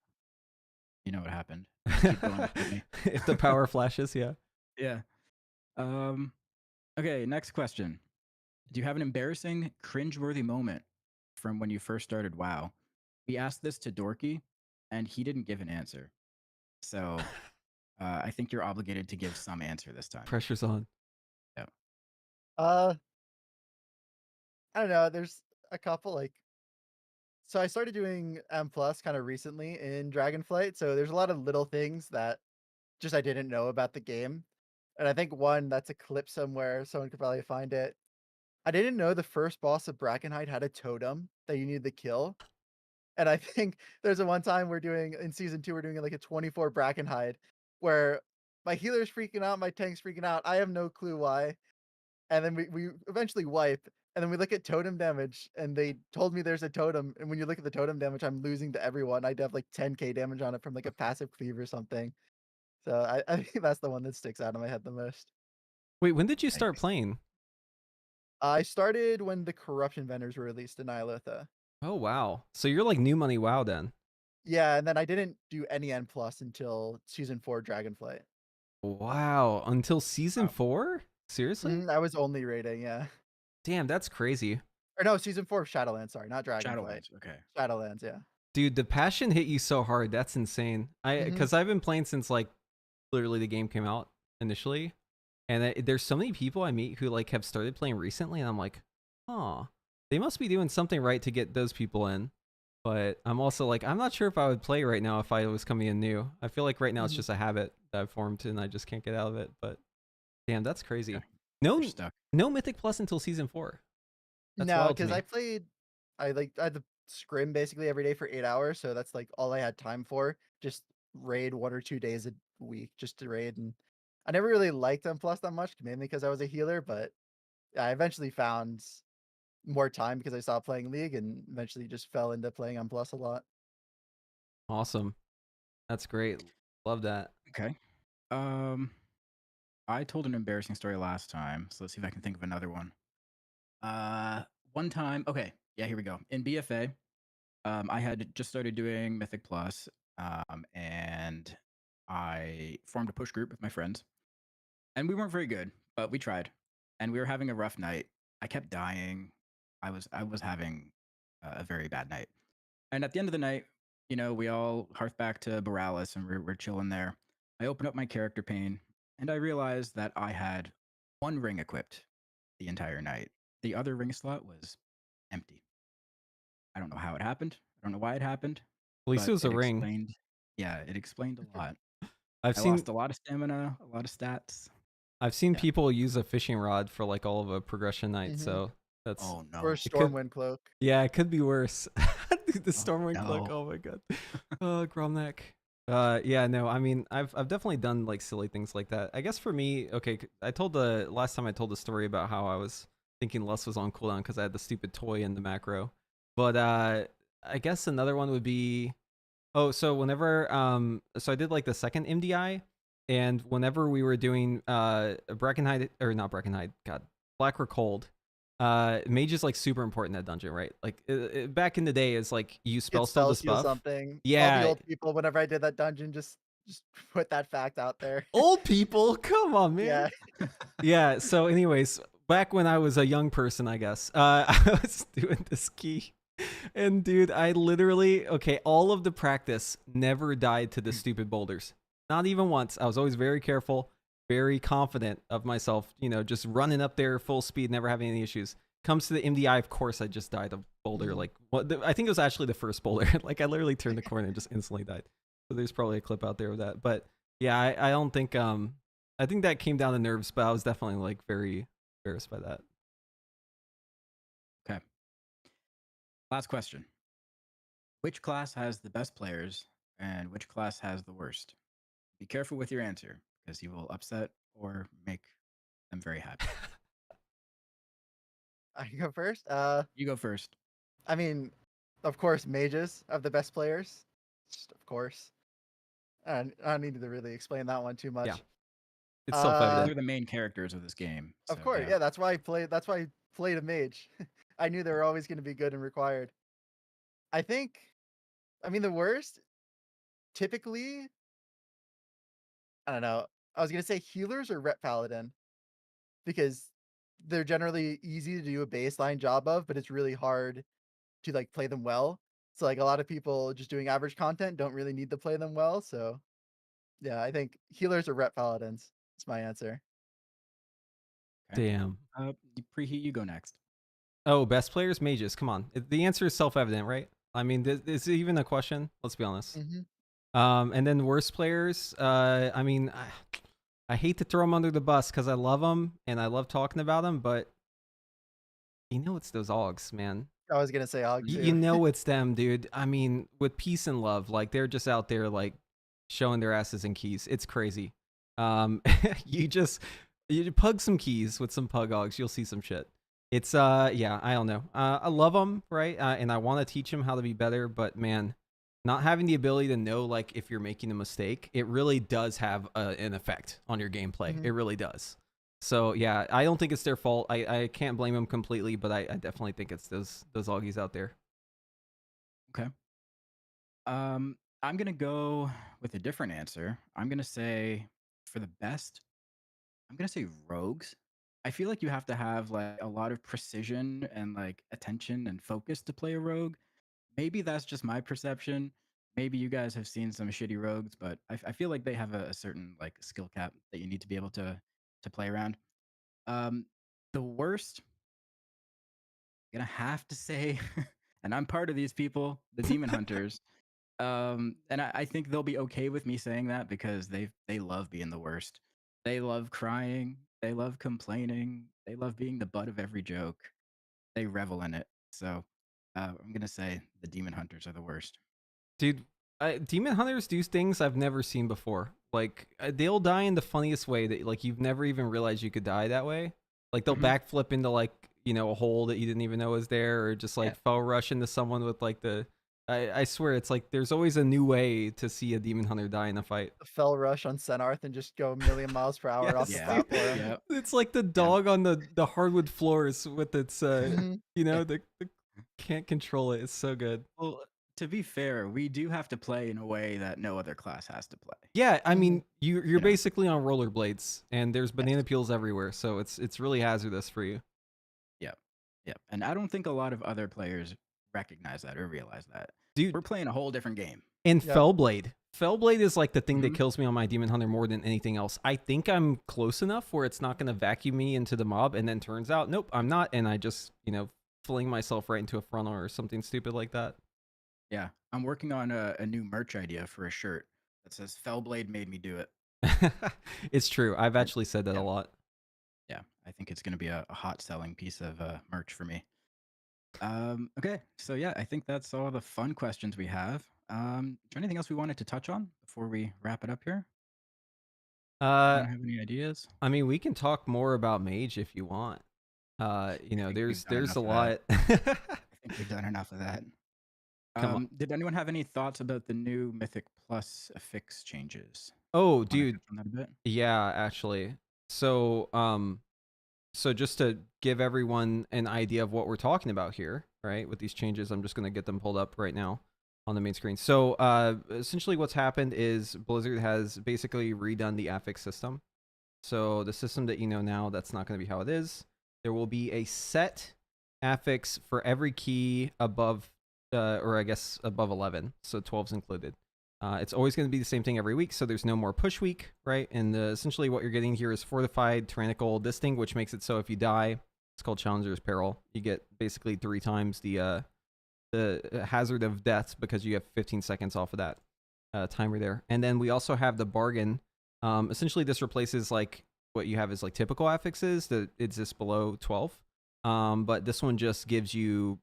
Speaker 6: you know what happened. Keep going with me.
Speaker 2: If the power flashes, yeah.
Speaker 6: Yeah. Okay, next question. Do you have an embarrassing, cringeworthy moment from when you first started WoW? We asked this to Dorky, and he didn't give an answer. So I think you're obligated to give some answer this time.
Speaker 2: Pressure's on.
Speaker 6: Yeah.
Speaker 7: I don't know. There's a couple like. So I started doing M plus kind of recently in Dragonflight. So there's a lot of little things that just I didn't know about the game. And I think one that's a clip somewhere, someone could probably find it. I didn't know the first boss of Brackenhide had a totem that you needed to kill. And I think there's a one time we're doing in season 2, we're doing like a 24 Brackenhide where my healer's freaking out, my tank's freaking out. I have no clue why. And then we eventually wipe. And then we look at totem damage, and they told me there's a totem. And when you look at the totem damage, I'm losing to everyone. I'd have like 10k damage on it from like a passive cleave or something. So I think that's the one that sticks out of my head the most.
Speaker 2: Wait, when did you start playing?
Speaker 7: I started when the corruption vendors were released in Nyalotha.
Speaker 2: Oh wow! So you're like new money WoW then.
Speaker 7: Yeah, and then I didn't do any N plus until season 4 Dragonflight.
Speaker 2: Wow, until season 4? Seriously?
Speaker 7: I was only raiding, yeah.
Speaker 2: Damn, that's crazy.
Speaker 7: Or no, season 4 of Shadowlands, sorry, not Dragonflight.
Speaker 6: Shadowlands, okay.
Speaker 7: Shadowlands, yeah.
Speaker 2: Dude, the passion hit you so hard. That's insane. Because I've been playing since like literally the game came out initially, and there's so many people I meet who like have started playing recently, and I'm like, oh, they must be doing something right to get those people in. But I'm also like, I'm not sure if I would play right now if I was coming in new. I feel like right now it's just a habit that I've formed and I just can't get out of it. But damn, that's crazy.
Speaker 6: Yeah,
Speaker 2: No Mythic Plus until season 4. That's
Speaker 7: no,
Speaker 2: wild to
Speaker 7: because
Speaker 2: me.
Speaker 7: I I had to scrim basically every day for 8 hours, so that's like all I had time for. Just raid 1 or 2 days a week just to raid, and I never really liked M plus that much, mainly because I was a healer. But I eventually found more time because I stopped playing League, and eventually just fell into playing M plus a lot.
Speaker 2: Awesome. That's great. Love that.
Speaker 6: Okay. I told an embarrassing story last time, so let's see if I can think of another one. One time, okay, yeah, here we go. In BFA, I had just started doing Mythic Plus, and I formed a push group with my friends, and we weren't very good, but we tried, and we were having a rough night. I kept dying. I was having a very bad night, and at the end of the night, we all hearth back to Borealis, and we're chilling there. I open up my character pane, and I realized that I had one ring equipped the entire night. The other ring slot was empty. I don't know how it happened. I don't know why it happened,
Speaker 2: At least
Speaker 6: but
Speaker 2: it was
Speaker 6: it
Speaker 2: a ring.
Speaker 6: explained. Yeah, it explained a lot.
Speaker 2: I've
Speaker 6: I
Speaker 2: seen
Speaker 6: lost a lot of stamina, a lot of stats.
Speaker 2: I've seen
Speaker 6: Yeah.
Speaker 2: people use a fishing rod for like all of a progression night,
Speaker 7: Mhm.
Speaker 2: so that's
Speaker 6: Oh no!
Speaker 7: Or
Speaker 2: It could-
Speaker 7: Stormwind Cloak.
Speaker 2: yeah, it could be worse. Dude, the Stormwind cloak.
Speaker 6: no.
Speaker 2: Oh my god. Oh, Gromneck. Yeah, no, I mean, I've definitely done like silly things like that. I guess for me, okay, I told the last time I told the story about how I was thinking Lust was on cooldown because I had the stupid toy in the macro. But I guess another one would be, oh, so whenever so I did like the second MDI, and whenever we were doing Brackenhide, or not Brackenhide, god, Black or Cold, Mage is like super important in that dungeon, right? Like back in the day, is like you spell
Speaker 7: Get
Speaker 2: still
Speaker 7: spell
Speaker 2: this
Speaker 7: steal
Speaker 2: buff.
Speaker 7: something. All
Speaker 2: Yeah.
Speaker 7: the old people, whenever I did that dungeon, just put that fact out there.
Speaker 2: Old people, come on, man.
Speaker 7: Yeah.
Speaker 2: Yeah. So, anyways, back when I was a young person, I guess, I was doing this key, and dude, I literally, okay, all of the practice never died to the stupid boulders. Not even once. I was always very careful, very confident of myself. Just running up there full speed, never having any issues. Comes to the MDI, of course, I just died of boulder. Like, I think it was actually the first boulder. Like, I literally turned the corner and just instantly died. So there's probably a clip out there of that. But yeah, I don't think I think that came down to nerves, but I was definitely like very embarrassed by that.
Speaker 6: Okay. Last question. Which class has the best players and which class has the worst? Be careful with your answer because you will upset or make them very happy.
Speaker 7: I can go first.
Speaker 6: You go first.
Speaker 7: I mean, of course, mages have the best players. Just of course. And I don't need to really explain that one too much.
Speaker 2: Yeah. It's
Speaker 7: Uh,
Speaker 2: self-evident.
Speaker 6: They're the main characters of this game.
Speaker 7: Of
Speaker 6: so,
Speaker 7: course, yeah. That's why I played. That's why I played a mage. I knew they were always going to be good and required. I think. I mean, the worst. Typically, I don't know. I was going to say healers or rep paladin, because they're generally easy to do a baseline job of, but it's really hard to like play them well. So like a lot of people just doing average content don't really need to play them well. So yeah, I think healers or rep paladins. That's my answer.
Speaker 6: Okay.
Speaker 2: Damn.
Speaker 6: Preheat, you go next.
Speaker 2: Oh, best players, mages. Come on. The answer is self-evident, right? I mean, is it even a question? Let's be honest. And then worst players. I mean, I hate to throw them under the bus because I love them and I love talking about them, but it's those Augs, man.
Speaker 7: I was gonna say Og too.
Speaker 2: You know it's them, dude. I mean, with peace and love, like they're just out there like showing their asses in keys. It's crazy. You pug some keys with some pug Augs, you'll see some shit. It's yeah, I don't know. I love them, right? And I want to teach them how to be better, but man, not having the ability to know like if you're making a mistake, it really does have an effect on your gameplay. It really does. So yeah, I don't think it's their fault. I can't blame them completely, but I definitely think it's those Augies out there.
Speaker 6: Okay. I'm gonna go with a different answer. I'm gonna say for the best, I'm gonna say rogues. I feel like you have to have like a lot of precision and like attention and focus to play a rogue. Maybe that's just my perception. Maybe you guys have seen some shitty rogues, but I feel like they have a certain like skill cap that you need to be able to play around. The worst, I'm gonna have to say, and I'm part of these people, the demon hunters. And I think they'll be okay with me saying that because they love being the worst. They love crying. They love complaining. They love being the butt of every joke. They revel in it. So I'm gonna say the demon hunters are the worst.
Speaker 2: Dude, demon hunters do things I've never seen before. Like they'll die in the funniest way that like you've never even realized you could die that way. Like they'll
Speaker 6: Mhm.
Speaker 2: backflip into like a hole that you didn't even know was there, or just like
Speaker 6: Yeah.
Speaker 2: fell rush into someone with like the. I swear it's like there's always a new way to see a demon hunter die in a fight.
Speaker 7: A fell rush on Senarth and just go a million miles per hour off the
Speaker 2: Yes,
Speaker 6: Yeah.
Speaker 7: platform.
Speaker 6: Yeah.
Speaker 2: It's like the dog on the hardwood floors with its
Speaker 7: Mhm.
Speaker 2: the can't control it. It's so good.
Speaker 6: Well, to be fair, we do have to play in a way that no other class has to play.
Speaker 2: Yeah, I
Speaker 7: Mhm.
Speaker 2: mean you're
Speaker 6: know.
Speaker 2: basically on rollerblades and there's banana
Speaker 6: Yes.
Speaker 2: peels everywhere, so it's really hazardous for you.
Speaker 6: Yep. Yep. And I don't think a lot of other players recognize that or realize that.
Speaker 2: Dude,
Speaker 6: We're playing a whole different game.
Speaker 2: and
Speaker 7: Yep.
Speaker 2: Fellblade. Fellblade is like the thing that
Speaker 6: Mhm.
Speaker 2: kills me on my demon hunter more than anything else. I think I'm close enough where it's not going to vacuum me into the mob, and then turns out nope, I'm not, and I just fling myself right into a frontal or something stupid like that.
Speaker 6: Yeah. I'm working on a new merch idea for a shirt that says Fellblade made me do it.
Speaker 2: It's true. I've
Speaker 6: And-
Speaker 2: actually said that
Speaker 6: yeah.
Speaker 2: a lot.
Speaker 6: Yeah. I think it's going to be a hot selling piece of merch for me. Okay. So, yeah, I think that's all the fun questions we have. Is there anything else we wanted to touch on before we wrap it up here?
Speaker 2: Uh,
Speaker 6: Anyone have any ideas?
Speaker 2: I mean, we can talk more about Mage if you want.
Speaker 6: think we've
Speaker 2: There's
Speaker 6: done
Speaker 2: a
Speaker 6: enough of
Speaker 2: lot.
Speaker 6: I think we've done enough of that.
Speaker 2: Come on.
Speaker 6: Did anyone have any thoughts about the new Mythic Plus affix changes?
Speaker 2: Oh,
Speaker 6: Wanna
Speaker 2: dude.
Speaker 6: touch on that a bit?
Speaker 2: Yeah, actually. So just to give everyone an idea of what we're talking about here, right? With these changes, I'm just going to get them pulled up right now on the main screen. So essentially what's happened is Blizzard has basically redone the affix system. So the system that you know now, that's not going to be how it is. There will be a set affix for every key above, or I guess above 11. So 12's included. It's always going to be the same thing every week, so there's no more push week, right? And essentially what you're getting here is fortified, tyrannical, this thing, which makes it so if you die, it's called Challenger's Peril. You get basically 3 times the hazard of deaths because you have 15 seconds off of that timer there. And then we also have the bargain. Essentially, this replaces like what you have is like typical affixes that exist below 12. But this one just gives you,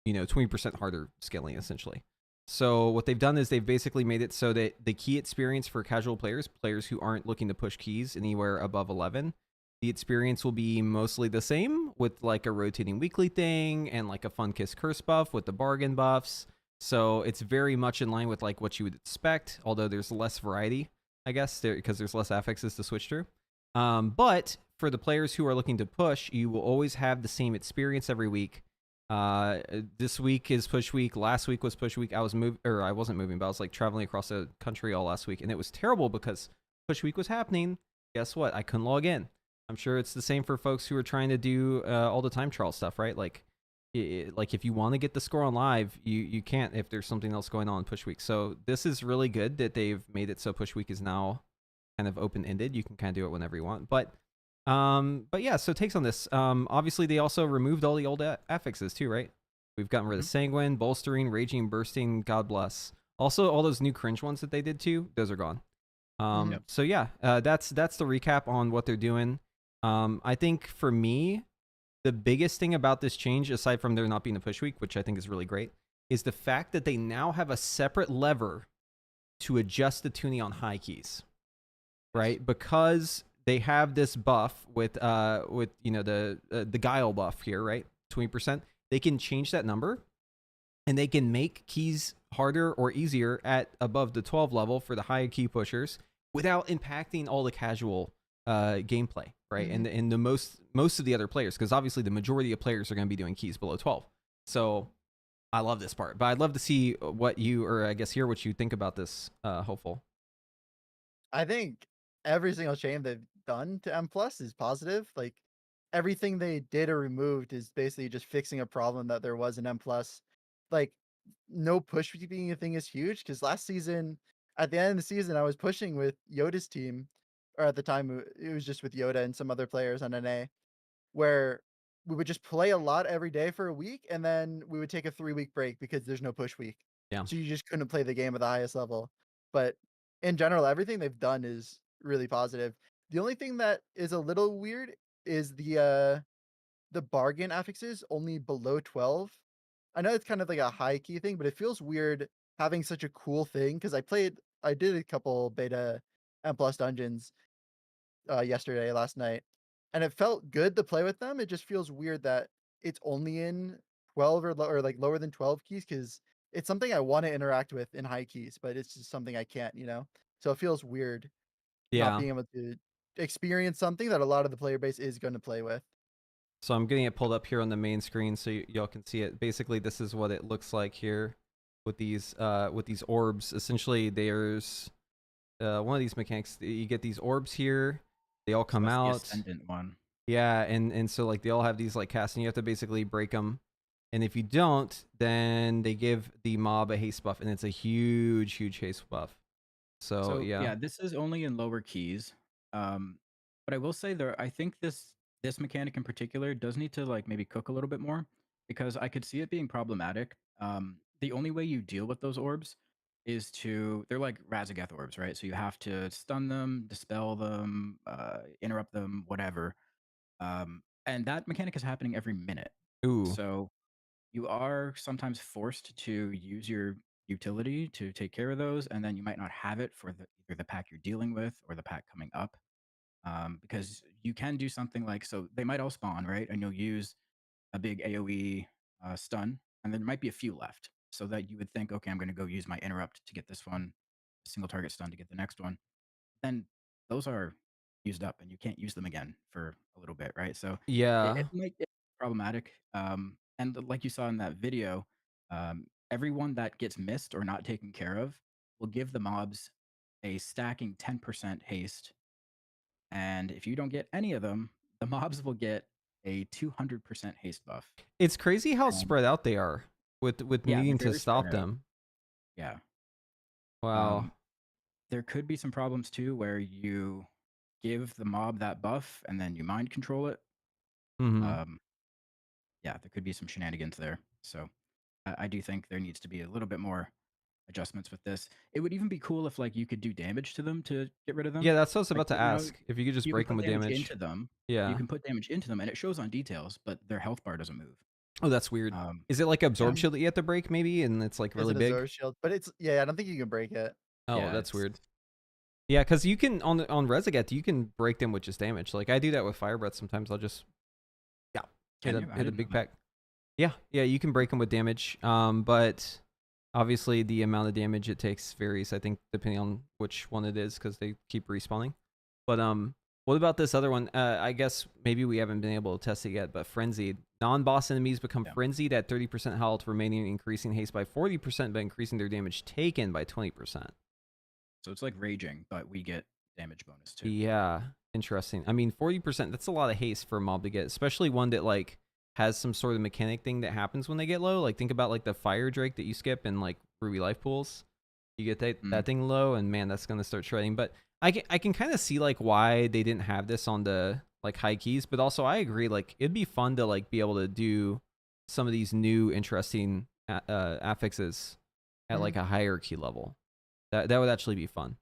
Speaker 2: 20% harder scaling essentially. So what they've done is they've basically made it so that the key experience for casual players who aren't looking to push keys anywhere above 11, the experience will be mostly the same with like a rotating weekly thing and like a Fun Kiss Curse buff with the bargain buffs. So it's very much in line with like what you would expect, although there's less variety, I guess, because there's less affixes to switch through. But for the players who are looking to push, you will always have the same experience every week. This week is push week. Last week was push week. I wasn't moving, but I was like traveling across the country all last week, and it was terrible because push week was happening. Guess what? I couldn't log in. I'm sure it's the same for folks who are trying to do all the time trial stuff, right? Like if you want to get the score on live, you can't if there's something else going on push week. So this is really good that they've made it so push week is now kind of open ended. You can kind of do it whenever you want, but yeah, so takes on this. Obviously they also removed all the old affixes too, right? We've gotten rid of Sanguine, Bolstering, Raging, Bursting, God Bless. Also, all those new cringe ones that they did too, those are gone. So yeah, that's the recap on what they're doing. I think for me, the biggest thing about this change, aside from there not being a push week, which I think is really great, is the fact that they now have a separate lever to adjust the tuning on high keys, right? Because they have this buff with the guile buff here, right? 20%. They can change that number, and they can make keys harder or easier at above the 12 level for the high key pushers without impacting all the casual gameplay, right? And the most of the other players, because obviously the majority of players are going to be doing keys below 12. So I love this part, but I'd love to see what you, or I guess hear what you think about this, Hopeful.
Speaker 7: I think every single change they've done to M Plus is positive. Like everything they did or removed is basically just fixing a problem that there was in M Plus. Like no push being a thing is huge because last season, at the end of the season, I was pushing with Yoda's team, or at the time it was just with Yoda and some other players on NA, where we would just play a lot every day for a week, and then we would take a 3-week break because there's no push week.
Speaker 2: Yeah.
Speaker 7: So you just couldn't play the game at the highest level. But in general, everything they've done is really positive. The only thing that is a little weird is the bargain affixes only below 12. I know it's kind of like a high key thing, but it feels weird having such a cool thing because I did a couple beta M plus dungeons yesterday, last night, and it felt good to play with them. It just feels weird that it's only in 12 or like lower than 12 keys because it's something I want to interact with in high keys, but it's just something I can't, you know? So it feels weird not
Speaker 2: Yeah.
Speaker 7: being able to experience something that a lot of the player base is going to play with.
Speaker 2: So I'm getting it pulled up here on the main screen so y'all can see it. Basically, this is what it looks like here with these orbs. Essentially, there's one of these mechanics. You get these orbs here. They all come
Speaker 6: That's the
Speaker 2: out.
Speaker 6: ascendant one.
Speaker 2: Yeah, and so like they all have these like casts, and you have to basically break them. And if you don't, then they give the mob a haste buff, and it's a huge haste buff. So yeah.
Speaker 6: This is only in lower keys. But I will say I think this mechanic in particular does need to like maybe cook a little bit more because I could see it being problematic. The only way you deal with those orbs is they're like Razagath orbs, right? So you have to stun them, dispel them, interrupt them, whatever. And that mechanic is happening every minute.
Speaker 2: Ooh.
Speaker 6: So you are sometimes forced to use your utility to take care of those, and then you might not have it for either the pack you're dealing with or the pack coming up. Because you can do something like, so they might all spawn, right? And you'll use a big AoE stun, and there might be a few left. So that you would think, okay, I'm going to go use my interrupt to get this one, single target stun to get the next one. Then those are used up, and you can't use them again for a little bit, right? So it
Speaker 2: Yeah.
Speaker 6: might get problematic. And like you saw in that video, everyone that gets missed or not taken care of will give the mobs a stacking 10% haste. And if you don't get any of them, the mobs will get a 200% haste buff.
Speaker 2: It's crazy how
Speaker 6: And
Speaker 2: spread out they are with
Speaker 6: yeah, they're
Speaker 2: needing to
Speaker 6: very
Speaker 2: stop
Speaker 6: spread out.
Speaker 2: them.
Speaker 6: Yeah.
Speaker 2: Wow.
Speaker 6: There could be some problems too where you give the mob that buff and then you mind control it.
Speaker 2: Mm-hmm.
Speaker 6: Yeah, there could be some shenanigans there. So I do think there needs to be a little bit more adjustments with this. It would even be cool if like you could do damage to them to get rid of them.
Speaker 2: Yeah, that's what I was
Speaker 6: Like,
Speaker 2: about to ask. If you could just
Speaker 6: you can
Speaker 2: break them
Speaker 6: put
Speaker 2: with
Speaker 6: damage
Speaker 2: damage.
Speaker 6: into them.
Speaker 2: Yeah.
Speaker 6: You can put damage into them, and it shows on details, but their health bar doesn't move.
Speaker 2: Oh, that's weird. Is it like absorb
Speaker 7: Yeah.
Speaker 2: shield that you have to break maybe, and it's like really
Speaker 7: It's an
Speaker 2: big?
Speaker 7: Azure shield, but I don't think you can break it.
Speaker 2: Oh,
Speaker 6: Yeah,
Speaker 2: that's
Speaker 6: it's-
Speaker 2: weird. Yeah, because you can on Rezaget, you can break them with just damage. Like I do that with fire breath sometimes. I'll just hit
Speaker 6: I
Speaker 2: a
Speaker 6: didn't know
Speaker 2: big
Speaker 6: that.
Speaker 2: pack. Yeah, you can break them with damage. But obviously the amount of damage it takes varies. I think depending on which one it is, because they keep respawning. But what about this other one? I guess maybe we haven't been able to test it yet. But frenzied non-boss enemies become frenzied at 30% health, remaining increasing haste by 40%, but increasing their damage taken by 20%.
Speaker 6: So it's like raging, but we get damage bonus too.
Speaker 2: Yeah, interesting. I mean, 40%, that's a lot of haste for a mob to get, especially one that like has some sort of mechanic thing that happens when they get low. Like think about like the fire drake that you skip in like Ruby life pools. You get that thing low, and man, that's gonna start shredding. But I can kind of see like why they didn't have this on the like high keys, but also I agree, like it'd be fun to like be able to do some of these new interesting affixes at like a higher key level. That would actually be fun.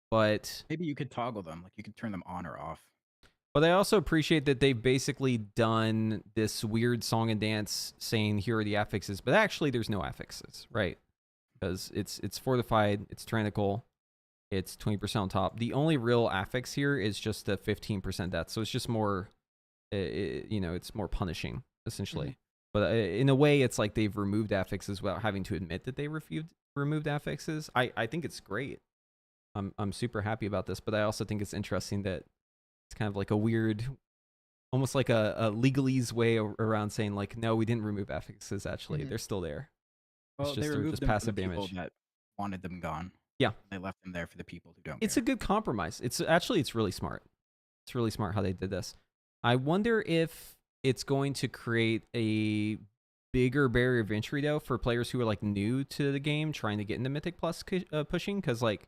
Speaker 2: But
Speaker 6: maybe you could toggle them, like you could turn them on or off.
Speaker 2: But I also appreciate that they've basically done this weird song and dance saying here are the affixes, but actually there's no affixes, right? Because it's fortified, it's tyrannical, it's 20% on top. The only real affix here is just the 15% death, so it's just more, it's more punishing essentially. But in a way, it's like they've removed affixes without having to admit that they removed affixes. I think it's great. I'm super happy about this, but I also think it's interesting that it's kind of like a weird, almost like a legalese way around saying like, no, we didn't remove affixes. Actually, they're still there.
Speaker 6: Well,
Speaker 2: it's just,
Speaker 6: they
Speaker 2: they're
Speaker 6: removed
Speaker 2: just
Speaker 6: them for
Speaker 2: passive
Speaker 6: the people
Speaker 2: damage.
Speaker 6: that wanted them gone.
Speaker 2: Yeah,
Speaker 6: they left them there for the people who don't.
Speaker 2: It's a good compromise. It's really smart. It's really smart how they did this. I wonder if it's going to create a bigger barrier of entry though for players who are like new to the game trying to get into Mythic Plus pushing, because like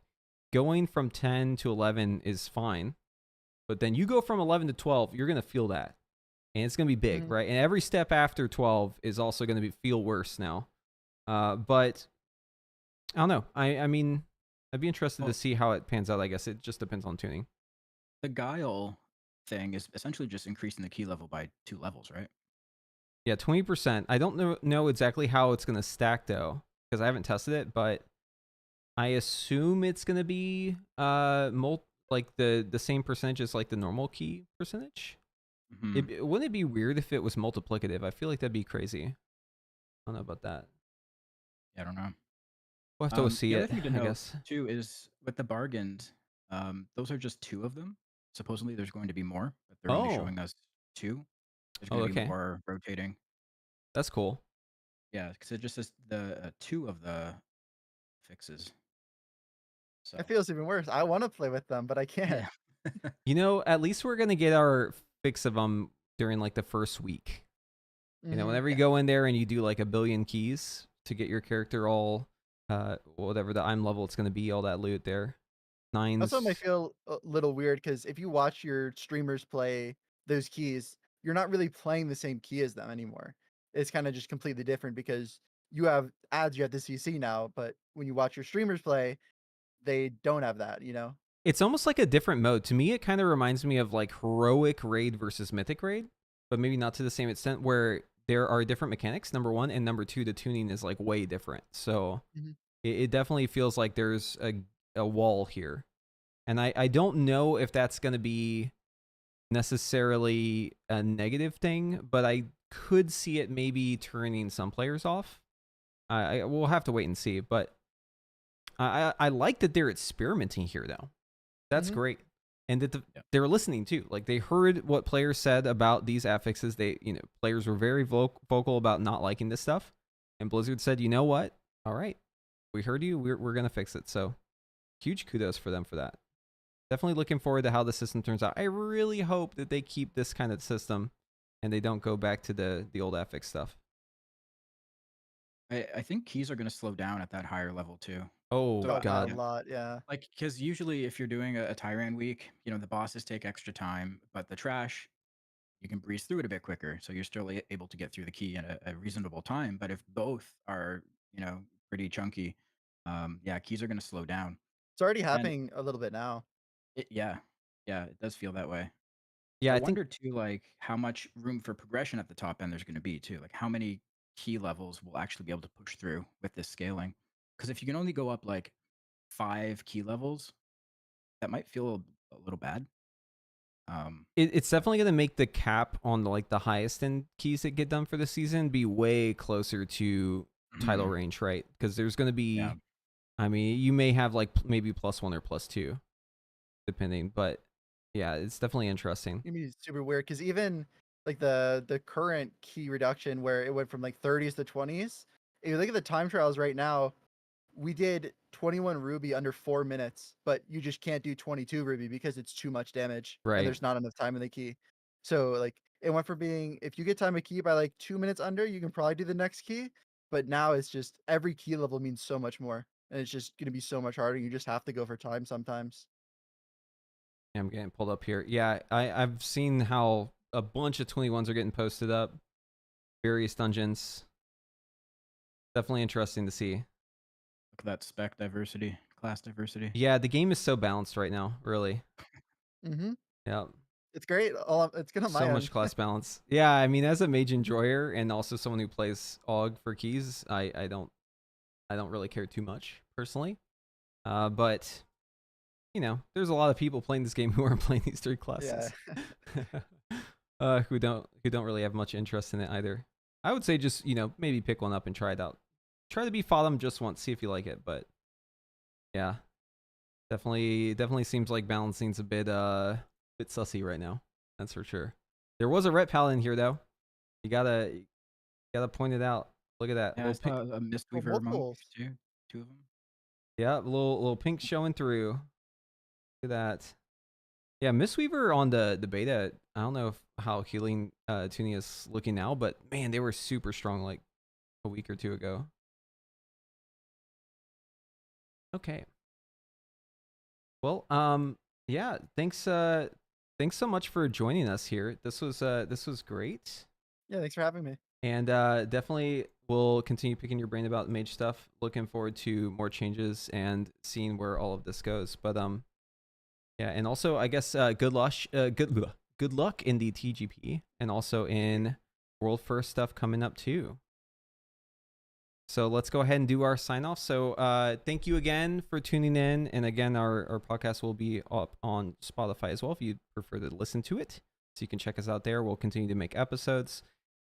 Speaker 2: going from 10 to 11 is fine, but then you go from 11 to 12, you're going to feel that, and it's going to be big, right? And every step after 12 is also going to feel worse now. But I don't know. I mean, I'd be interested to see how it pans out. I guess it just depends on tuning.
Speaker 6: The Guile thing is essentially just increasing the key level by 2 levels, right?
Speaker 2: Yeah, 20%. I don't know exactly how it's gonna stack though, because I haven't tested it, but I assume it's gonna be like the same percentage as like the normal key percentage.
Speaker 6: Mhm.
Speaker 2: Wouldn't it be weird if it was multiplicative? I feel like that'd be crazy. I don't know about that.
Speaker 6: Yeah, I don't know.
Speaker 2: We'll have to go see
Speaker 6: The other
Speaker 2: it,
Speaker 6: thing to
Speaker 2: I
Speaker 6: note
Speaker 2: guess.
Speaker 6: too is with the bargains, those are just 2 of them. Supposedly there's going to be more, but they're only
Speaker 2: Oh.
Speaker 6: showing us 2. There's
Speaker 2: Oh,
Speaker 6: going to be
Speaker 2: okay.
Speaker 6: more rotating.
Speaker 2: That's cool.
Speaker 6: Yeah, because it just says the 2 of the fixes. So
Speaker 7: It feels even worse. I want to play with them, but I can't.
Speaker 6: yeah.
Speaker 2: You know, at least we're gonna get our fix of them during like the first week. You know,
Speaker 7: Mhm.
Speaker 2: whenever you go in there and you do like a billion keys to get your character all, whatever the I'm level it's gonna be, all that loot there.
Speaker 7: Also, it might
Speaker 2: Nines.
Speaker 7: feel a little weird because if you watch your streamers play those keys, you're not really playing the same key as them anymore. It's kind of just completely different because you have ads you have to CC now, but when you watch your streamers play, they don't have that, you know?
Speaker 2: It's almost like a different mode. To me, it kind of reminds me of like heroic raid versus mythic raid, but maybe not to the same extent where there are different mechanics, number one, and number two, the tuning is like way different. So
Speaker 7: Mhm.
Speaker 2: it definitely feels like there's a wall here. And I don't know if that's going to be necessarily a negative thing, but I could see it maybe turning some players off. We'll have to wait and see, but I like that they're experimenting here though. That's
Speaker 7: Mhm.
Speaker 2: great, and that
Speaker 6: Yeah.
Speaker 2: they're listening too. Like they heard what players said about these affixes. Players were very vocal about not liking this stuff, and Blizzard said, you know what? All right, we heard you. We're gonna fix it. So huge kudos for them for that. Definitely looking forward to how the system turns out. I really hope that they keep this kind of system and they don't go back to the old affix stuff.
Speaker 6: I think keys are going to slow down at that higher level too.
Speaker 2: Oh
Speaker 6: So
Speaker 7: Oh, by a
Speaker 2: God.
Speaker 7: lot, yeah.
Speaker 6: like, because usually if you're doing a Tyran week, the bosses take extra time, but the trash, you can breeze through it a bit quicker. So you're still able to get through the key in a reasonable time. But if both are, pretty chunky, yeah, keys are going to slow down.
Speaker 7: It's already
Speaker 6: And
Speaker 7: happening a little bit now.
Speaker 6: yeah, it does feel that way.
Speaker 2: Yeah,
Speaker 6: I
Speaker 2: I think
Speaker 6: wonder too, like how much room for progression at the top end there's going to be too. Like how many key levels will actually be able to push through with this scaling? Because if you can only go up like 5 key levels, that might feel a little bad.
Speaker 2: it's definitely going to make the cap on like the highest end keys that get done for the season be way closer to title
Speaker 6: Mhm.
Speaker 2: range, right? Because there's going to
Speaker 6: Yeah.
Speaker 2: be, I mean, you may have like maybe +1 or +2, depending. But yeah, it's definitely interesting.
Speaker 7: I mean, it's super weird because even like the current key reduction where it went from like 30s to 20s, if you look at the time trials right now, we did 21 ruby under 4 minutes, but you just can't do 22 ruby because it's too much damage and
Speaker 2: Right.
Speaker 7: there's not enough time in the key. So like it went from being if you get time a key by like 2 minutes under, you can probably do the next key. But now it's just every key level means so much more. And it's just gonna be so much harder. You just have to go for time sometimes.
Speaker 2: Yeah, I'm getting pulled up here. Yeah, I've seen how a bunch of 21s are getting posted up. Various dungeons. Definitely interesting to see.
Speaker 6: Look at that spec diversity, class diversity.
Speaker 2: Yeah, the game is so balanced right now, really.
Speaker 7: Mm-hmm.
Speaker 2: Yeah.
Speaker 7: It's great. It's good on
Speaker 2: So
Speaker 7: my
Speaker 2: much
Speaker 7: end.
Speaker 2: class balance. Yeah, I mean, as a mage enjoyer and also someone who plays AUG for keys, I don't really care too much personally. But there's a lot of people playing this game who aren't playing these 3 classes. Who don't really have much interest in it either. I would say just, maybe pick one up and try it out. Try to be Fodom just once, see if you like it, but yeah. Definitely seems like balancing's a bit sussy right now. That's for sure. There was a ret paladin here though. You gotta point it out. Look at that.
Speaker 6: Yeah, I
Speaker 2: Little pink,
Speaker 6: saw a Mistweaver monk
Speaker 7: multiples.
Speaker 6: too. 2 of them.
Speaker 2: yeah, little pink showing through. Look at that. Yeah, Mistweaver on the beta, I don't know how healing tuning is looking now, but man, they were super strong like a week or 2 ago. Okay. Well, yeah, thanks so much for joining us here. This was great.
Speaker 7: Yeah, thanks for having me.
Speaker 2: And definitely we'll continue picking your brain about Mage stuff. Looking forward to more changes and seeing where all of this goes. But yeah, and also I guess good luck in the TGP and also in world first stuff coming up too. So let's go ahead and do our sign off. So thank you again for tuning in. And again, our podcast will be up on Spotify as well if you prefer to listen to it. So you can check us out there. We'll continue to make episodes.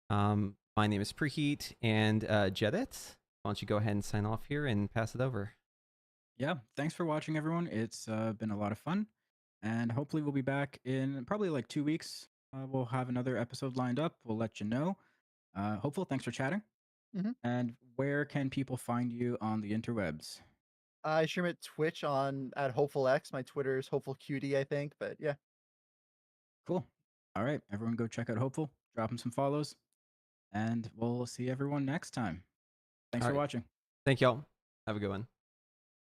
Speaker 2: My name is Preheat, and Jedit, why don't you go ahead and sign off here and pass it over?
Speaker 6: Yeah, thanks for watching, everyone. It's been a lot of fun, and hopefully we'll be back in probably like 2 weeks. We'll have another episode lined up. We'll let you know. Hopeful, thanks for chatting.
Speaker 7: Mhm.
Speaker 6: And where can people find you on the interwebs?
Speaker 7: I stream at Twitch at HopefulX. My Twitter is HopefulQT, I think. But yeah.
Speaker 6: Cool. All right, everyone go check out Hopeful, drop him some follows, and we'll see everyone next time. Thanks
Speaker 2: All
Speaker 6: for
Speaker 2: right.
Speaker 6: watching.
Speaker 2: Thank y'all. Have a good one.